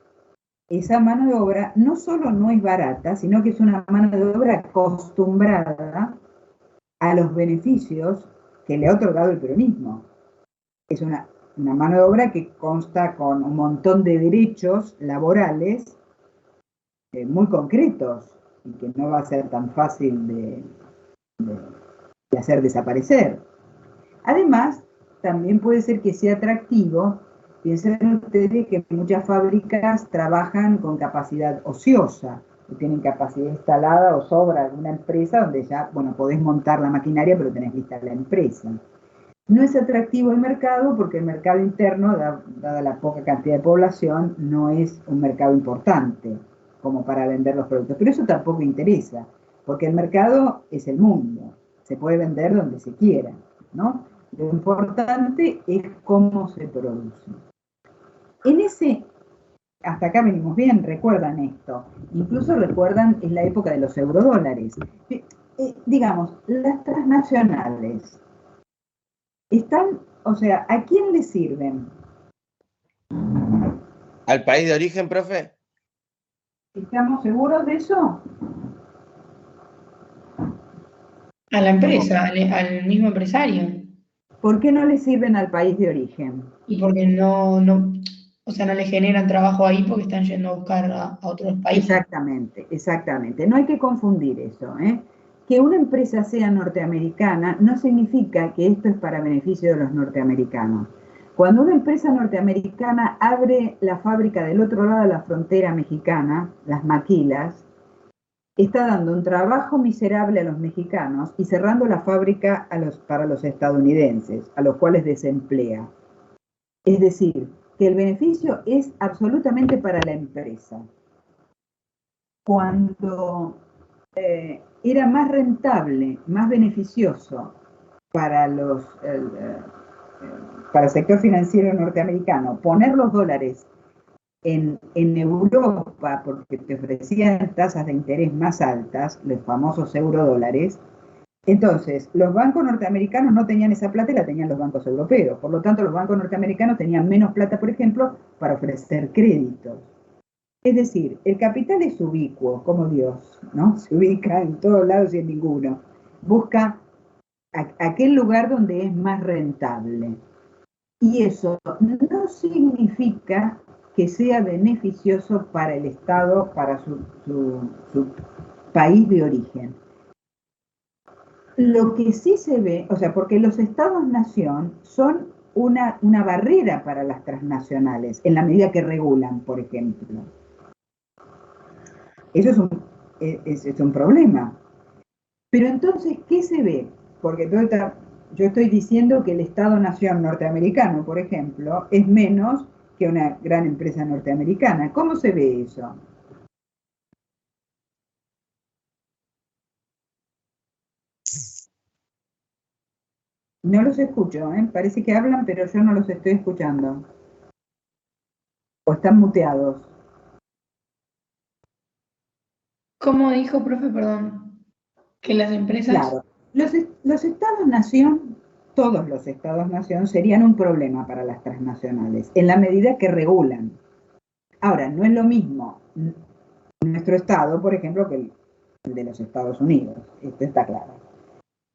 esa mano de obra no solo no es barata, sino que es una mano de obra acostumbrada a los beneficios que le ha otorgado el peronismo. Es una mano de obra que consta con un montón de derechos laborales muy concretos y que no va a ser tan fácil de hacer desaparecer. Además, también puede ser que sea atractivo. Piensen ustedes que muchas fábricas trabajan con capacidad ociosa, que tienen capacidad instalada o sobra alguna empresa donde ya, bueno, podés montar la maquinaria, pero tenés lista la empresa. No es atractivo el mercado porque el mercado interno, dada la poca cantidad de población, no es un mercado importante como para vender los productos. Pero eso tampoco interesa, porque el mercado es el mundo, se puede vender donde se quiera, ¿no? Lo importante es cómo se produce. Hasta acá venimos bien, recuerdan esto. Incluso recuerdan, es la época de los eurodólares. Digamos, las transnacionales están, o sea, ¿a quién le sirven? ¿Al país de origen, profe? ¿Estamos seguros de eso? A la empresa, al mismo empresario. ¿Por qué no le sirven al país de origen? Y porque no le generan trabajo ahí porque están yendo a buscar a otros países. Exactamente. No hay que confundir eso, ¿eh? Que una empresa sea norteamericana no significa que esto es para beneficio de los norteamericanos. Cuando una empresa norteamericana abre la fábrica del otro lado de la frontera mexicana, las maquilas, está dando un trabajo miserable a los mexicanos y cerrando la fábrica para los estadounidenses, a los cuales desemplea. Es decir, que el beneficio es absolutamente para la empresa. Cuando era más rentable, más beneficioso para para el sector financiero norteamericano poner los dólares en Europa porque te ofrecían tasas de interés más altas, los famosos eurodólares. Entonces, los bancos norteamericanos no tenían esa plata y la tenían los bancos europeos. Por lo tanto, los bancos norteamericanos tenían menos plata, por ejemplo, para ofrecer créditos. Es decir, el capital es ubicuo, como Dios, ¿no? Se ubica en todos lados y en ninguno. Busca aquel lugar donde es más rentable. Y eso no significa que sea beneficioso para el Estado, para su país de origen. Lo que sí se ve, o sea, porque los estados-nación son una barrera para las transnacionales, en la medida que regulan, por ejemplo. Eso es un problema. Pero entonces, ¿qué se ve? Porque yo estoy diciendo que el Estado-nación norteamericano, por ejemplo, es menos que una gran empresa norteamericana. ¿Cómo se ve eso? No los escucho, ¿eh? Parece que hablan, pero yo no los estoy escuchando. O están muteados. ¿Cómo dijo, profe, perdón? Que las empresas... Claro, los estados-nación todos los estados-nación serían un problema para las transnacionales, en la medida que regulan. Ahora, no es lo mismo nuestro estado, por ejemplo, que el de los Estados Unidos, esto está claro.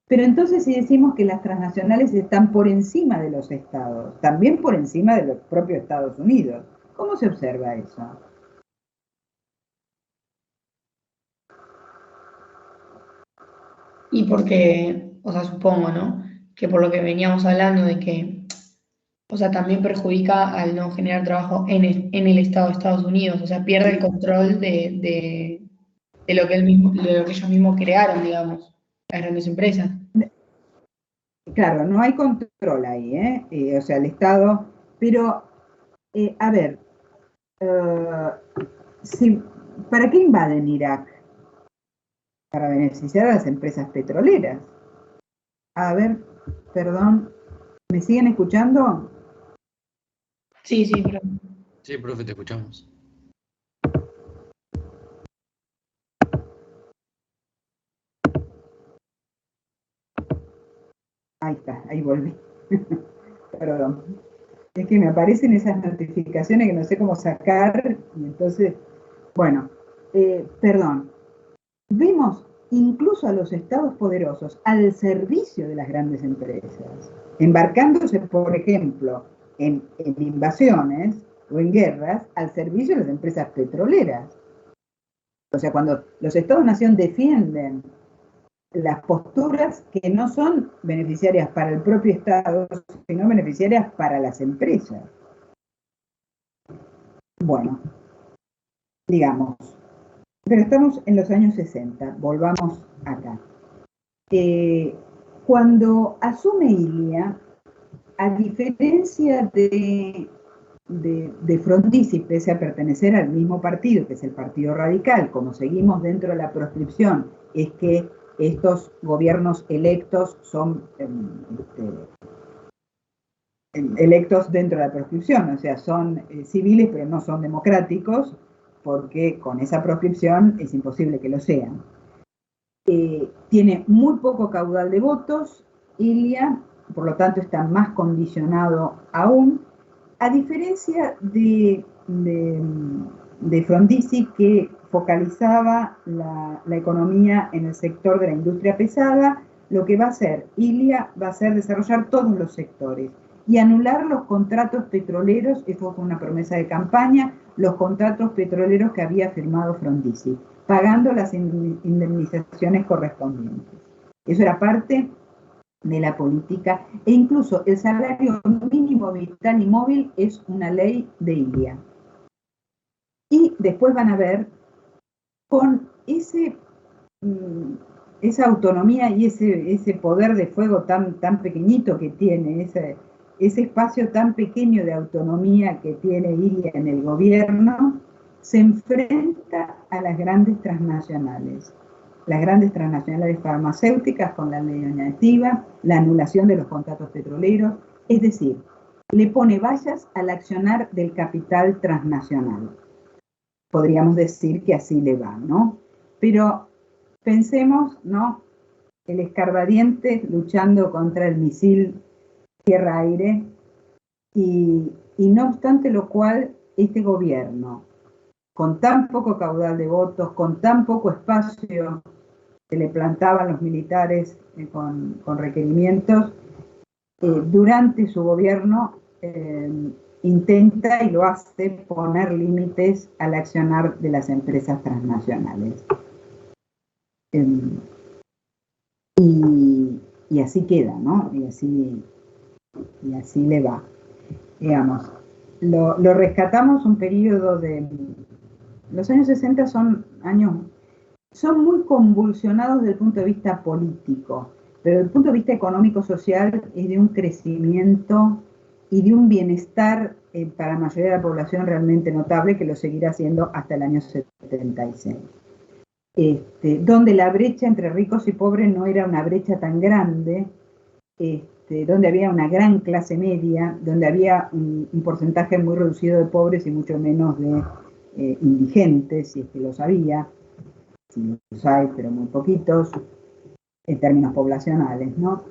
Pero entonces si decimos que las transnacionales están por encima de los estados, también por encima de los propios Estados Unidos, ¿cómo se observa eso? Y porque, o sea, supongo, ¿no? Que por lo que veníamos hablando de que, o sea, también perjudica al no generar trabajo en el Estado de Estados Unidos, o sea, pierde el control de lo que de lo que ellos mismos crearon, digamos, las grandes empresas. Claro, no hay control ahí, o sea, el Estado, pero, a ver, ¿para qué invaden Irak? Para beneficiar a las empresas petroleras. A ver, perdón, ¿me siguen escuchando? Sí, sí, pero... Sí, profe, te escuchamos. Ahí está, ahí volví. Perdón. Es que me aparecen esas notificaciones que no sé cómo sacar, y entonces, bueno, perdón. Vemos incluso a los estados poderosos al servicio de las grandes empresas, embarcándose, por ejemplo, en invasiones o en guerras al servicio de las empresas petroleras. O sea, cuando los estados-nación defienden las posturas que no son beneficiarias para el propio Estado, sino beneficiarias para las empresas. Bueno, digamos, pero estamos en los años 60, volvamos acá. Cuando asume Ilia, a diferencia de Frondizi, pese a pertenecer al mismo partido, que es el Partido Radical, como seguimos dentro de la proscripción, es que estos gobiernos electos son electos dentro de la proscripción, o sea, son civiles pero no son democráticos, porque con esa proscripción es imposible que lo sean. Tiene muy poco caudal de votos, Ilia, por lo tanto está más condicionado aún, a diferencia de Frondizi, que focalizaba la economía en el sector de la industria pesada. Lo que va a hacer Ilia va a ser desarrollar todos los sectores y anular los contratos petroleros, eso fue una promesa de campaña, los contratos petroleros que había firmado Frondizi, pagando las indemnizaciones correspondientes. Eso era parte de la política, e incluso el salario mínimo vital y móvil es una ley de Ilia. Y después van a ver, con esa autonomía y ese poder de fuego tan pequeñito que tiene, ese espacio tan pequeño de autonomía que tiene Ilia en el gobierno, se enfrenta a las grandes transnacionales farmacéuticas con la ley negativa, la anulación de los contratos petroleros, es decir, le pone vallas al accionar del capital transnacional. Podríamos decir que así le va, ¿no? Pero pensemos, ¿no? El escarbadiente luchando contra el misil tierra-aire, y no obstante lo cual, este gobierno, con tan poco caudal de votos, con tan poco espacio que le plantaban los militares con requerimientos, durante su gobierno intenta y lo hace poner límites al accionar de las empresas transnacionales. Y así queda, ¿no? Y así le va. Digamos, lo rescatamos un periodo de... Los años 60 son muy convulsionados desde el punto de vista político, pero desde el punto de vista económico-social es de un crecimiento y de un bienestar para la mayoría de la población realmente notable, que lo seguirá siendo hasta el año 76. Donde la brecha entre ricos y pobres no era una brecha tan grande, donde había una gran clase media, donde había un porcentaje muy reducido de pobres y mucho menos de indigentes, si es que los había. Sí, los hay, pero muy poquitos, en términos poblacionales, ¿no?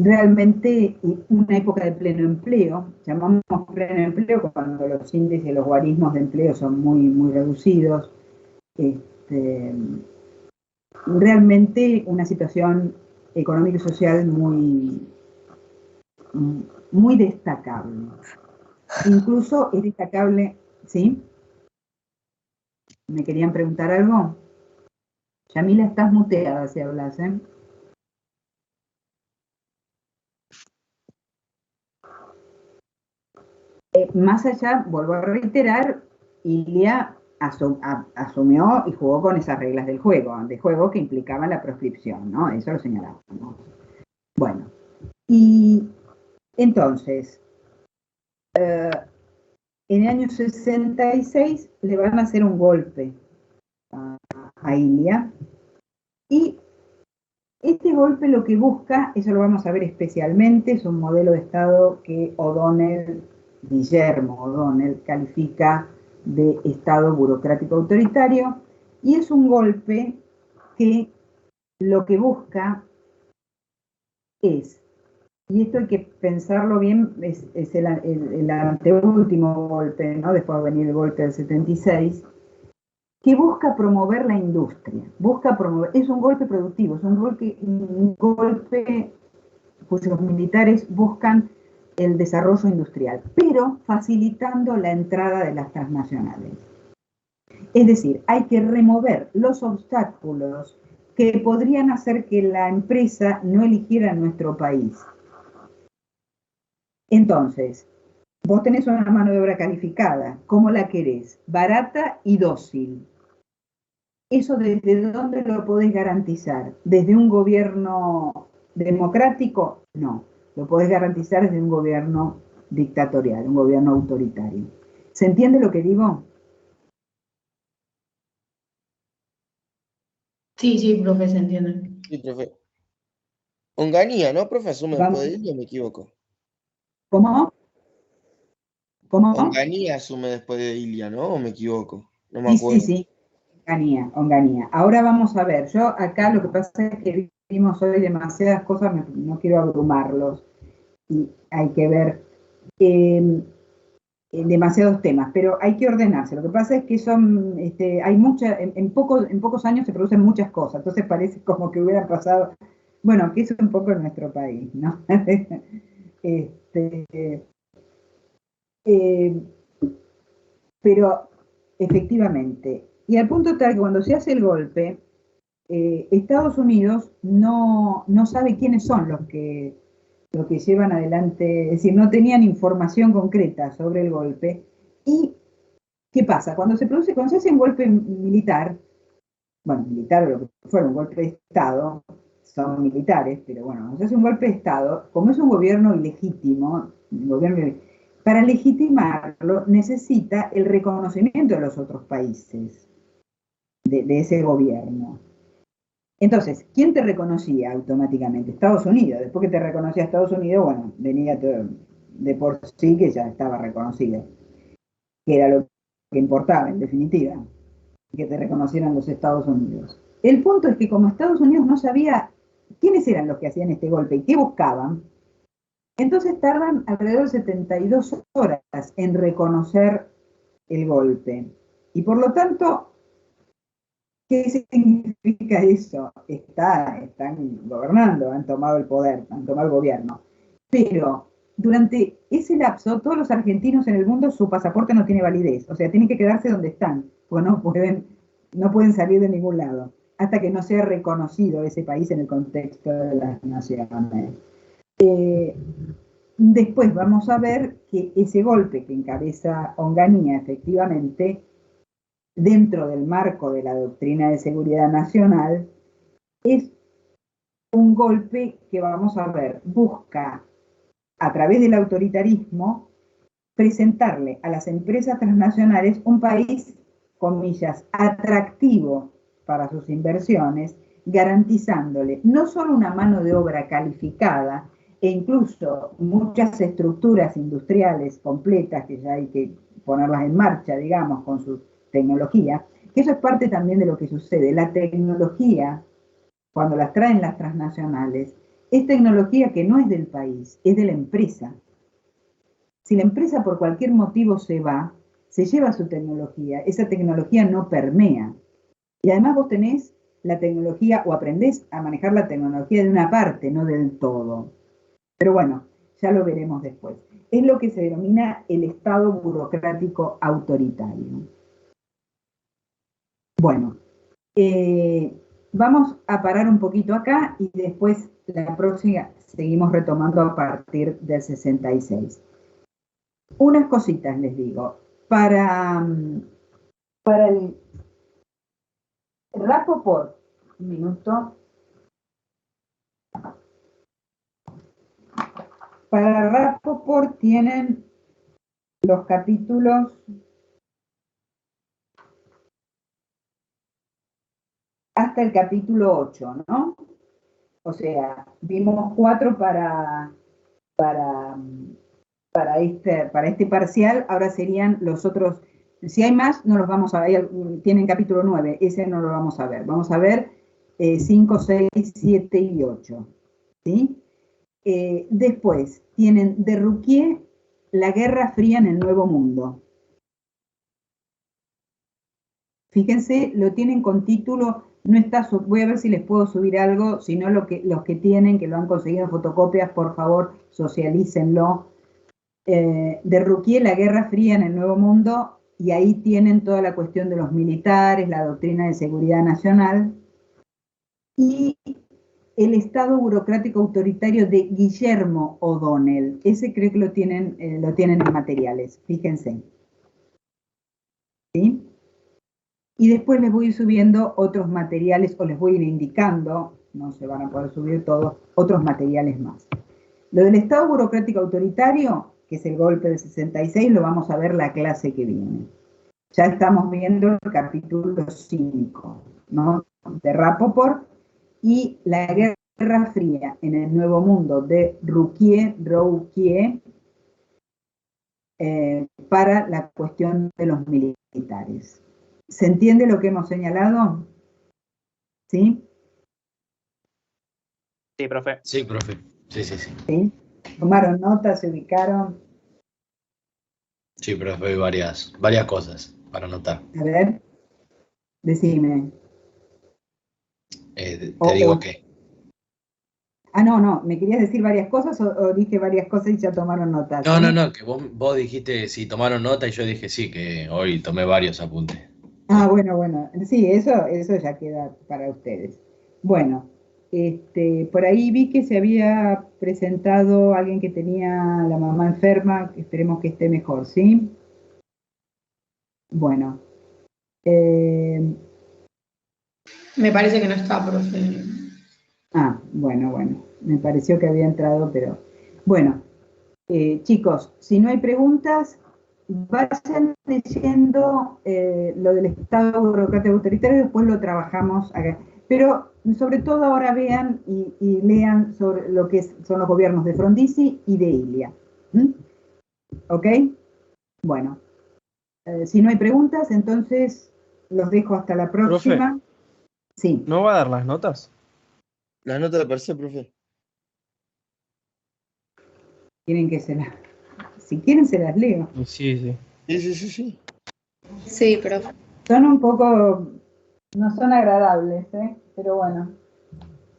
realmente una época de pleno empleo, llamamos pleno empleo cuando los índices, los guarismos de empleo son muy, muy reducidos. Realmente una situación económica y social muy, muy destacable. Incluso es destacable, ¿sí? ¿Me querían preguntar algo? Yamila, estás muteada si hablas, ¿eh? Más allá, vuelvo a reiterar, Ilia asumió y jugó con esas reglas del juego que implicaban la proscripción, ¿no? Eso lo señalábamos. Bueno, y entonces, en el año 66 le van a hacer un golpe a Ilia, y este golpe lo que busca, eso lo vamos a ver especialmente, es un modelo de Estado que Guillermo O'Donnell califica de Estado burocrático autoritario, y es un golpe que lo que busca es, y esto hay que pensarlo bien, es el anteúltimo golpe, ¿no? Después va a venir el golpe del 76, que busca promover la industria, es un golpe productivo, es un golpe cuyos militares buscan el desarrollo industrial, pero facilitando la entrada de las transnacionales. Es decir, hay que remover los obstáculos que podrían hacer que la empresa no eligiera nuestro país. Entonces, vos tenés una mano de obra calificada, ¿cómo la querés? Barata y dócil. ¿Eso desde dónde lo podés garantizar? ¿Desde un gobierno democrático? No, lo podés garantizar desde un gobierno dictatorial, un gobierno autoritario. ¿Se entiende lo que digo? Sí, profe, se entiende. Sí, profe. Onganía, ¿no, profe? Asume después de Ilia, me equivoco. ¿Cómo? ¿Cómo? Onganía asume después de Ilia, ¿no? ¿O me equivoco? No me acuerdo. Sí. Onganía. Ahora vamos a ver, yo acá lo que pasa es que vimos hoy demasiadas cosas, no quiero abrumarlos, y hay que ver demasiados temas, pero hay que ordenarse. Lo que pasa es que son, hay en pocos años se producen muchas cosas, entonces parece como que hubiera pasado, bueno, que es un poco en nuestro país, ¿no? Pero efectivamente, y al punto tal que cuando se hace el golpe, Estados Unidos no sabe quiénes son los que llevan adelante, es decir, no tenían información concreta sobre el golpe. ¿Y qué pasa? Cuando se hace un golpe militar, bueno, militar o lo que fuera, un golpe de Estado, son militares, pero bueno, cuando se hace un golpe de Estado, como es un gobierno ilegítimo, para legitimarlo necesita el reconocimiento de los otros países de ese gobierno. Entonces, ¿quién te reconocía automáticamente? Estados Unidos. Después que te reconocía Estados Unidos, bueno, venía todo de por sí que ya estaba reconocido, que era lo que importaba en definitiva, que te reconocieran los Estados Unidos. El punto es que como Estados Unidos no sabía quiénes eran los que hacían este golpe y qué buscaban, entonces tardan alrededor de 72 horas en reconocer el golpe. Y por lo tanto, ¿qué significa eso? Están gobernando, han tomado el poder, han tomado el gobierno. Pero durante ese lapso, todos los argentinos en el mundo, su pasaporte no tiene validez. O sea, tienen que quedarse donde están, porque no pueden salir de ningún lado, hasta que no sea reconocido ese país en el contexto de las naciones. Después vamos a ver que ese golpe que encabeza Onganía, efectivamente, dentro del marco de la doctrina de seguridad nacional, es un golpe que vamos a ver, busca a través del autoritarismo presentarle a las empresas transnacionales un país, comillas, atractivo para sus inversiones, garantizándole no solo una mano de obra calificada, e incluso muchas estructuras industriales completas que ya hay que ponerlas en marcha, digamos, con su tecnología, que eso es parte también de lo que sucede. La tecnología, cuando las traen las transnacionales, es tecnología que no es del país, es de la empresa. Si la empresa por cualquier motivo se va, se lleva su tecnología, esa tecnología no permea. Y además vos tenés la tecnología o aprendés a manejar la tecnología de una parte, no del todo. Pero bueno, ya lo veremos después. Es lo que se denomina el Estado burocrático autoritario. Bueno, vamos a parar un poquito acá y después la próxima seguimos retomando a partir del 66. Unas cositas les digo. Para el Rapoport, un minuto. Para Rapoport tienen los capítulos hasta el capítulo 8, ¿no? O sea, vimos 4 para este parcial, ahora serían los otros. Si hay más, no los vamos a ver, tienen capítulo 9, ese no lo vamos a ver. Vamos a ver 5, 6, 7 y 8. ¿Sí? Después tienen de Ruquier la Guerra Fría en el Nuevo Mundo. Fíjense, lo tienen con título, no está, voy a ver si les puedo subir algo, si no los que tienen, que lo han conseguido en fotocopias, por favor, socialícenlo. De Ruquier, la Guerra Fría en el Nuevo Mundo, y ahí tienen toda la cuestión de los militares, la doctrina de seguridad nacional, y el Estado burocrático autoritario de Guillermo O'Donnell. Ese creo que lo tienen en materiales, fíjense. ¿Sí? Y después les voy a ir subiendo otros materiales, o les voy a ir indicando, no se van a poder subir todos, otros materiales más. Lo del Estado burocrático autoritario, que es el golpe del 66, lo vamos a ver la clase que viene. Ya estamos viendo el capítulo 5, ¿no? De Rapoport y la Guerra Fría en el Nuevo Mundo de Rouquier, para la cuestión de los militares. ¿Se entiende lo que hemos señalado? ¿Sí? Sí, profe. Sí, profe. Sí. ¿Sí? ¿Tomaron nota? ¿Se ubicaron? Sí, profe, hay varias cosas para anotar. A ver, decime. Te digo que... No, ¿me querías decir varias cosas o dije varias cosas y ya tomaron notas? No, que vos dijiste si tomaron nota y yo dije sí, que hoy tomé varios apuntes. Bueno, sí, eso ya queda para ustedes. Bueno, por ahí vi que se había presentado alguien que tenía la mamá enferma, que esperemos que esté mejor, ¿sí? Bueno. Me parece que no está, profe. Bueno, me pareció que había entrado, pero... Bueno, chicos, si no hay preguntas, vayan leyendo lo del Estado burocrático autoritario, después lo trabajamos acá. Pero sobre todo ahora vean y lean sobre lo que son los gobiernos de Frondizi y de Ilia. ¿Ok? Bueno, si no hay preguntas, entonces los dejo hasta la próxima. Profe, sí. ¿no va a dar las notas? Las notas de parcial, profe. Quieren que si quieren se las leo. Sí. Sí. Sí, profe. Son un poco, no son agradables, pero bueno,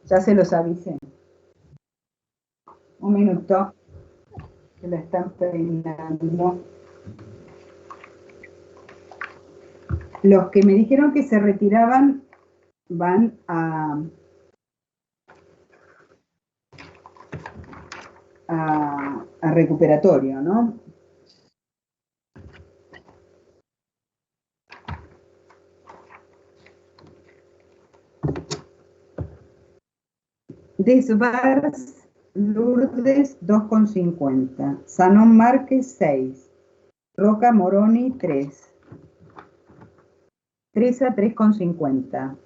ya se los avisé. Un minuto, que la están peinando. Los que me dijeron que se retiraban van a recuperatorio, ¿no? Desvars Lourdes 2,50. Sanón Márquez 6. Roca Moroni 3. Treza 3,50.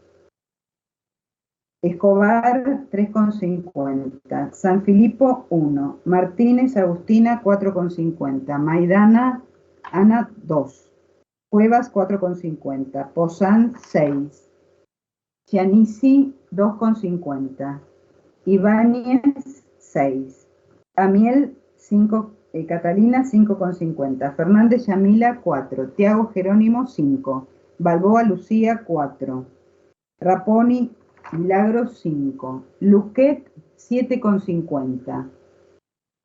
Escobar 3,50. San Filipo 1. Martínez Agustina 4,50. Maidana Ana 2. Cuevas 4,50. Pozán 6. Chianisi 2,50. Ibáñez, 6. Amiel, 5. Catalina, 5,50. Fernández Yamila, 4. Tiago Jerónimo, 5. Balboa Lucía, 4. Raponi Milagros, 5. Luquet, 7,50.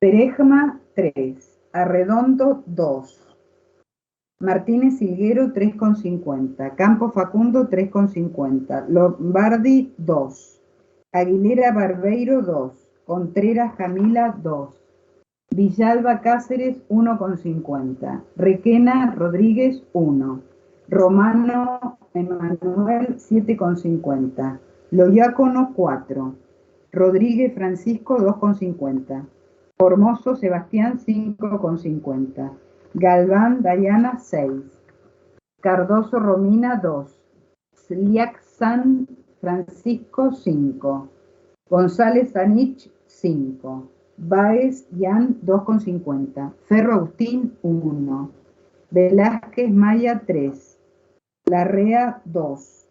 Perejma, 3. Arredondo, 2. Martínez Higuero, 3,50. Campo Facundo, 3,50. Lombardi, 2. Aguilera Barbeiro, 2. Contreras Camila, 2. Villalba Cáceres, 1,50. Requena Rodríguez, 1. Romano Emanuel, 7,50. Loyácono, 4. Rodríguez Francisco, 2,50. Formoso Sebastián, 5,50. Galván Dayana, 6. Cardoso Romina, 2. Sliak San Francisco, 5. González Sanich, 5. Báez Jan, 2,50. Ferro Agustín, 1. Velázquez Maya, 3. Larrea, 2.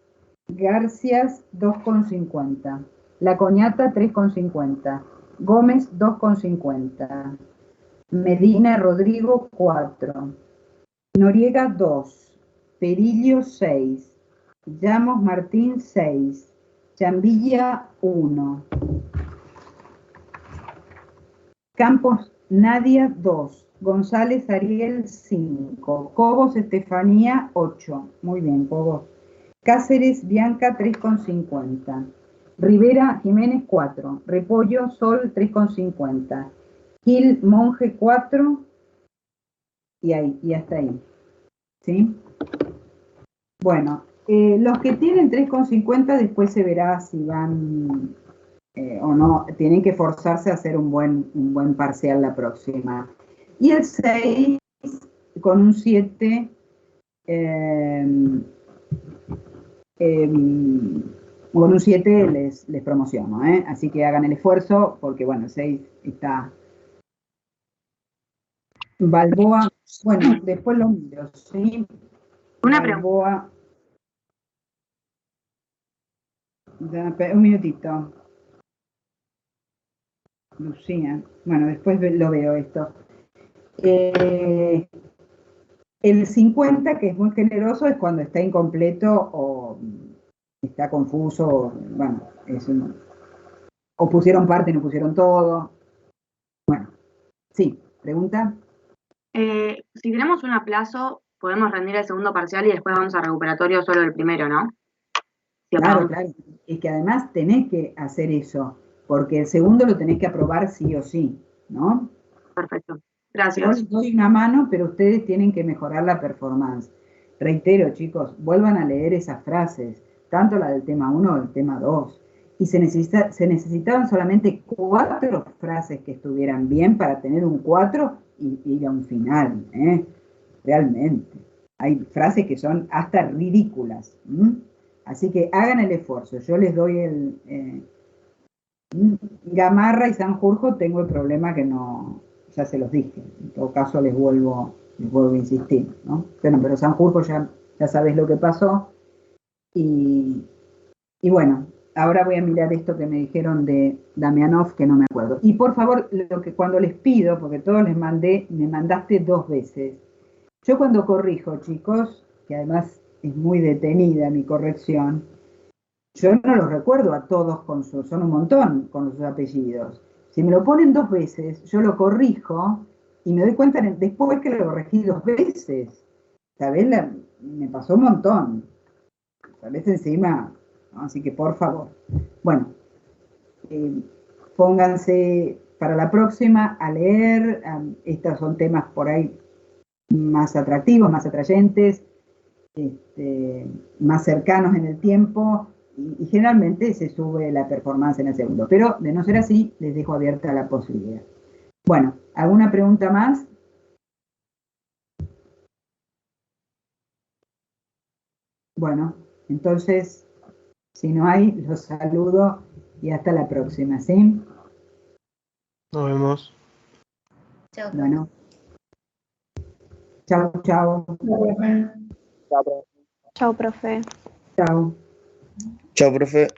Garcias, 2,50. La Coñata, 3,50. Gómez, 2,50. Medina Rodrigo, 4. Noriega, 2. Perillo, 6. Llamos Martín, 6. Chambilla, 1. Campos Nadia, 2. González Ariel, 5. Cobos Estefanía, 8. Muy bien, Cobos. Cáceres Bianca, 3,50. Rivera Jiménez, 4. Repollo Sol, 3,50. Gil Monje, 4. Y hasta ahí. ¿Sí? Bueno, los que tienen 3,50 después se verá si van o no. Tienen que forzarse a hacer un buen parcial la próxima. Y el 6, con un 7, con un 7 les promociono, así que hagan el esfuerzo, porque bueno, el 6 está... Balboa, bueno, después lo miro, ¿sí? Una pregunta. Balboa, un minutito. Lucía, bueno, después lo veo esto. El 50, que es muy generoso, es cuando está incompleto o está confuso, bueno, o pusieron parte, no pusieron todo. Bueno, sí, pregunta. Si tenemos un aplazo, podemos rendir el segundo parcial y después vamos a recuperatorio solo el primero, ¿no? Si Claro, es que además tenés que hacer eso, porque el segundo lo tenés que aprobar sí o sí, ¿no? Perfecto, Yo gracias. les doy una mano, pero ustedes tienen que mejorar la performance. Reitero, chicos, vuelvan a leer esas frases, tanto la del tema 1 como del tema 2. Y se necesitaban solamente 4 frases que estuvieran bien para tener un 4 y ir a un final, realmente. Hay frases que son hasta ridículas. Así que hagan el esfuerzo. Yo les doy Gamarra y Sanjurjo, tengo el problema que no, ya se los dije. En todo caso les vuelvo a insistir, ¿no? Pero Sanjurjo ya sabes lo que pasó. Y bueno, ahora voy a mirar esto que me dijeron de Damianov, que no me acuerdo. Y por favor, cuando les pido, porque todos me mandaste 2 veces. Yo cuando corrijo, chicos, que además es muy detenida mi corrección, yo no los recuerdo a todos son un montón con sus apellidos. Si me lo ponen 2 veces, yo lo corrijo y me doy cuenta después que lo corregí 2 veces. ¿Sabés? Me pasó un montón. ¿Sabés? Encima, ¿no? Así que por favor. Bueno, pónganse para la próxima a leer. Estos son temas por ahí más atractivos, más atrayentes, más cercanos en el tiempo. Y generalmente se sube la performance en el segundo. Pero de no ser así, les dejo abierta la posibilidad. Bueno, ¿alguna pregunta más? Bueno, entonces, si no hay, los saludo y hasta la próxima, ¿sí? Nos vemos. Chao. Bueno. Chao, chao. Chao, profe. Chao. Chao, profe.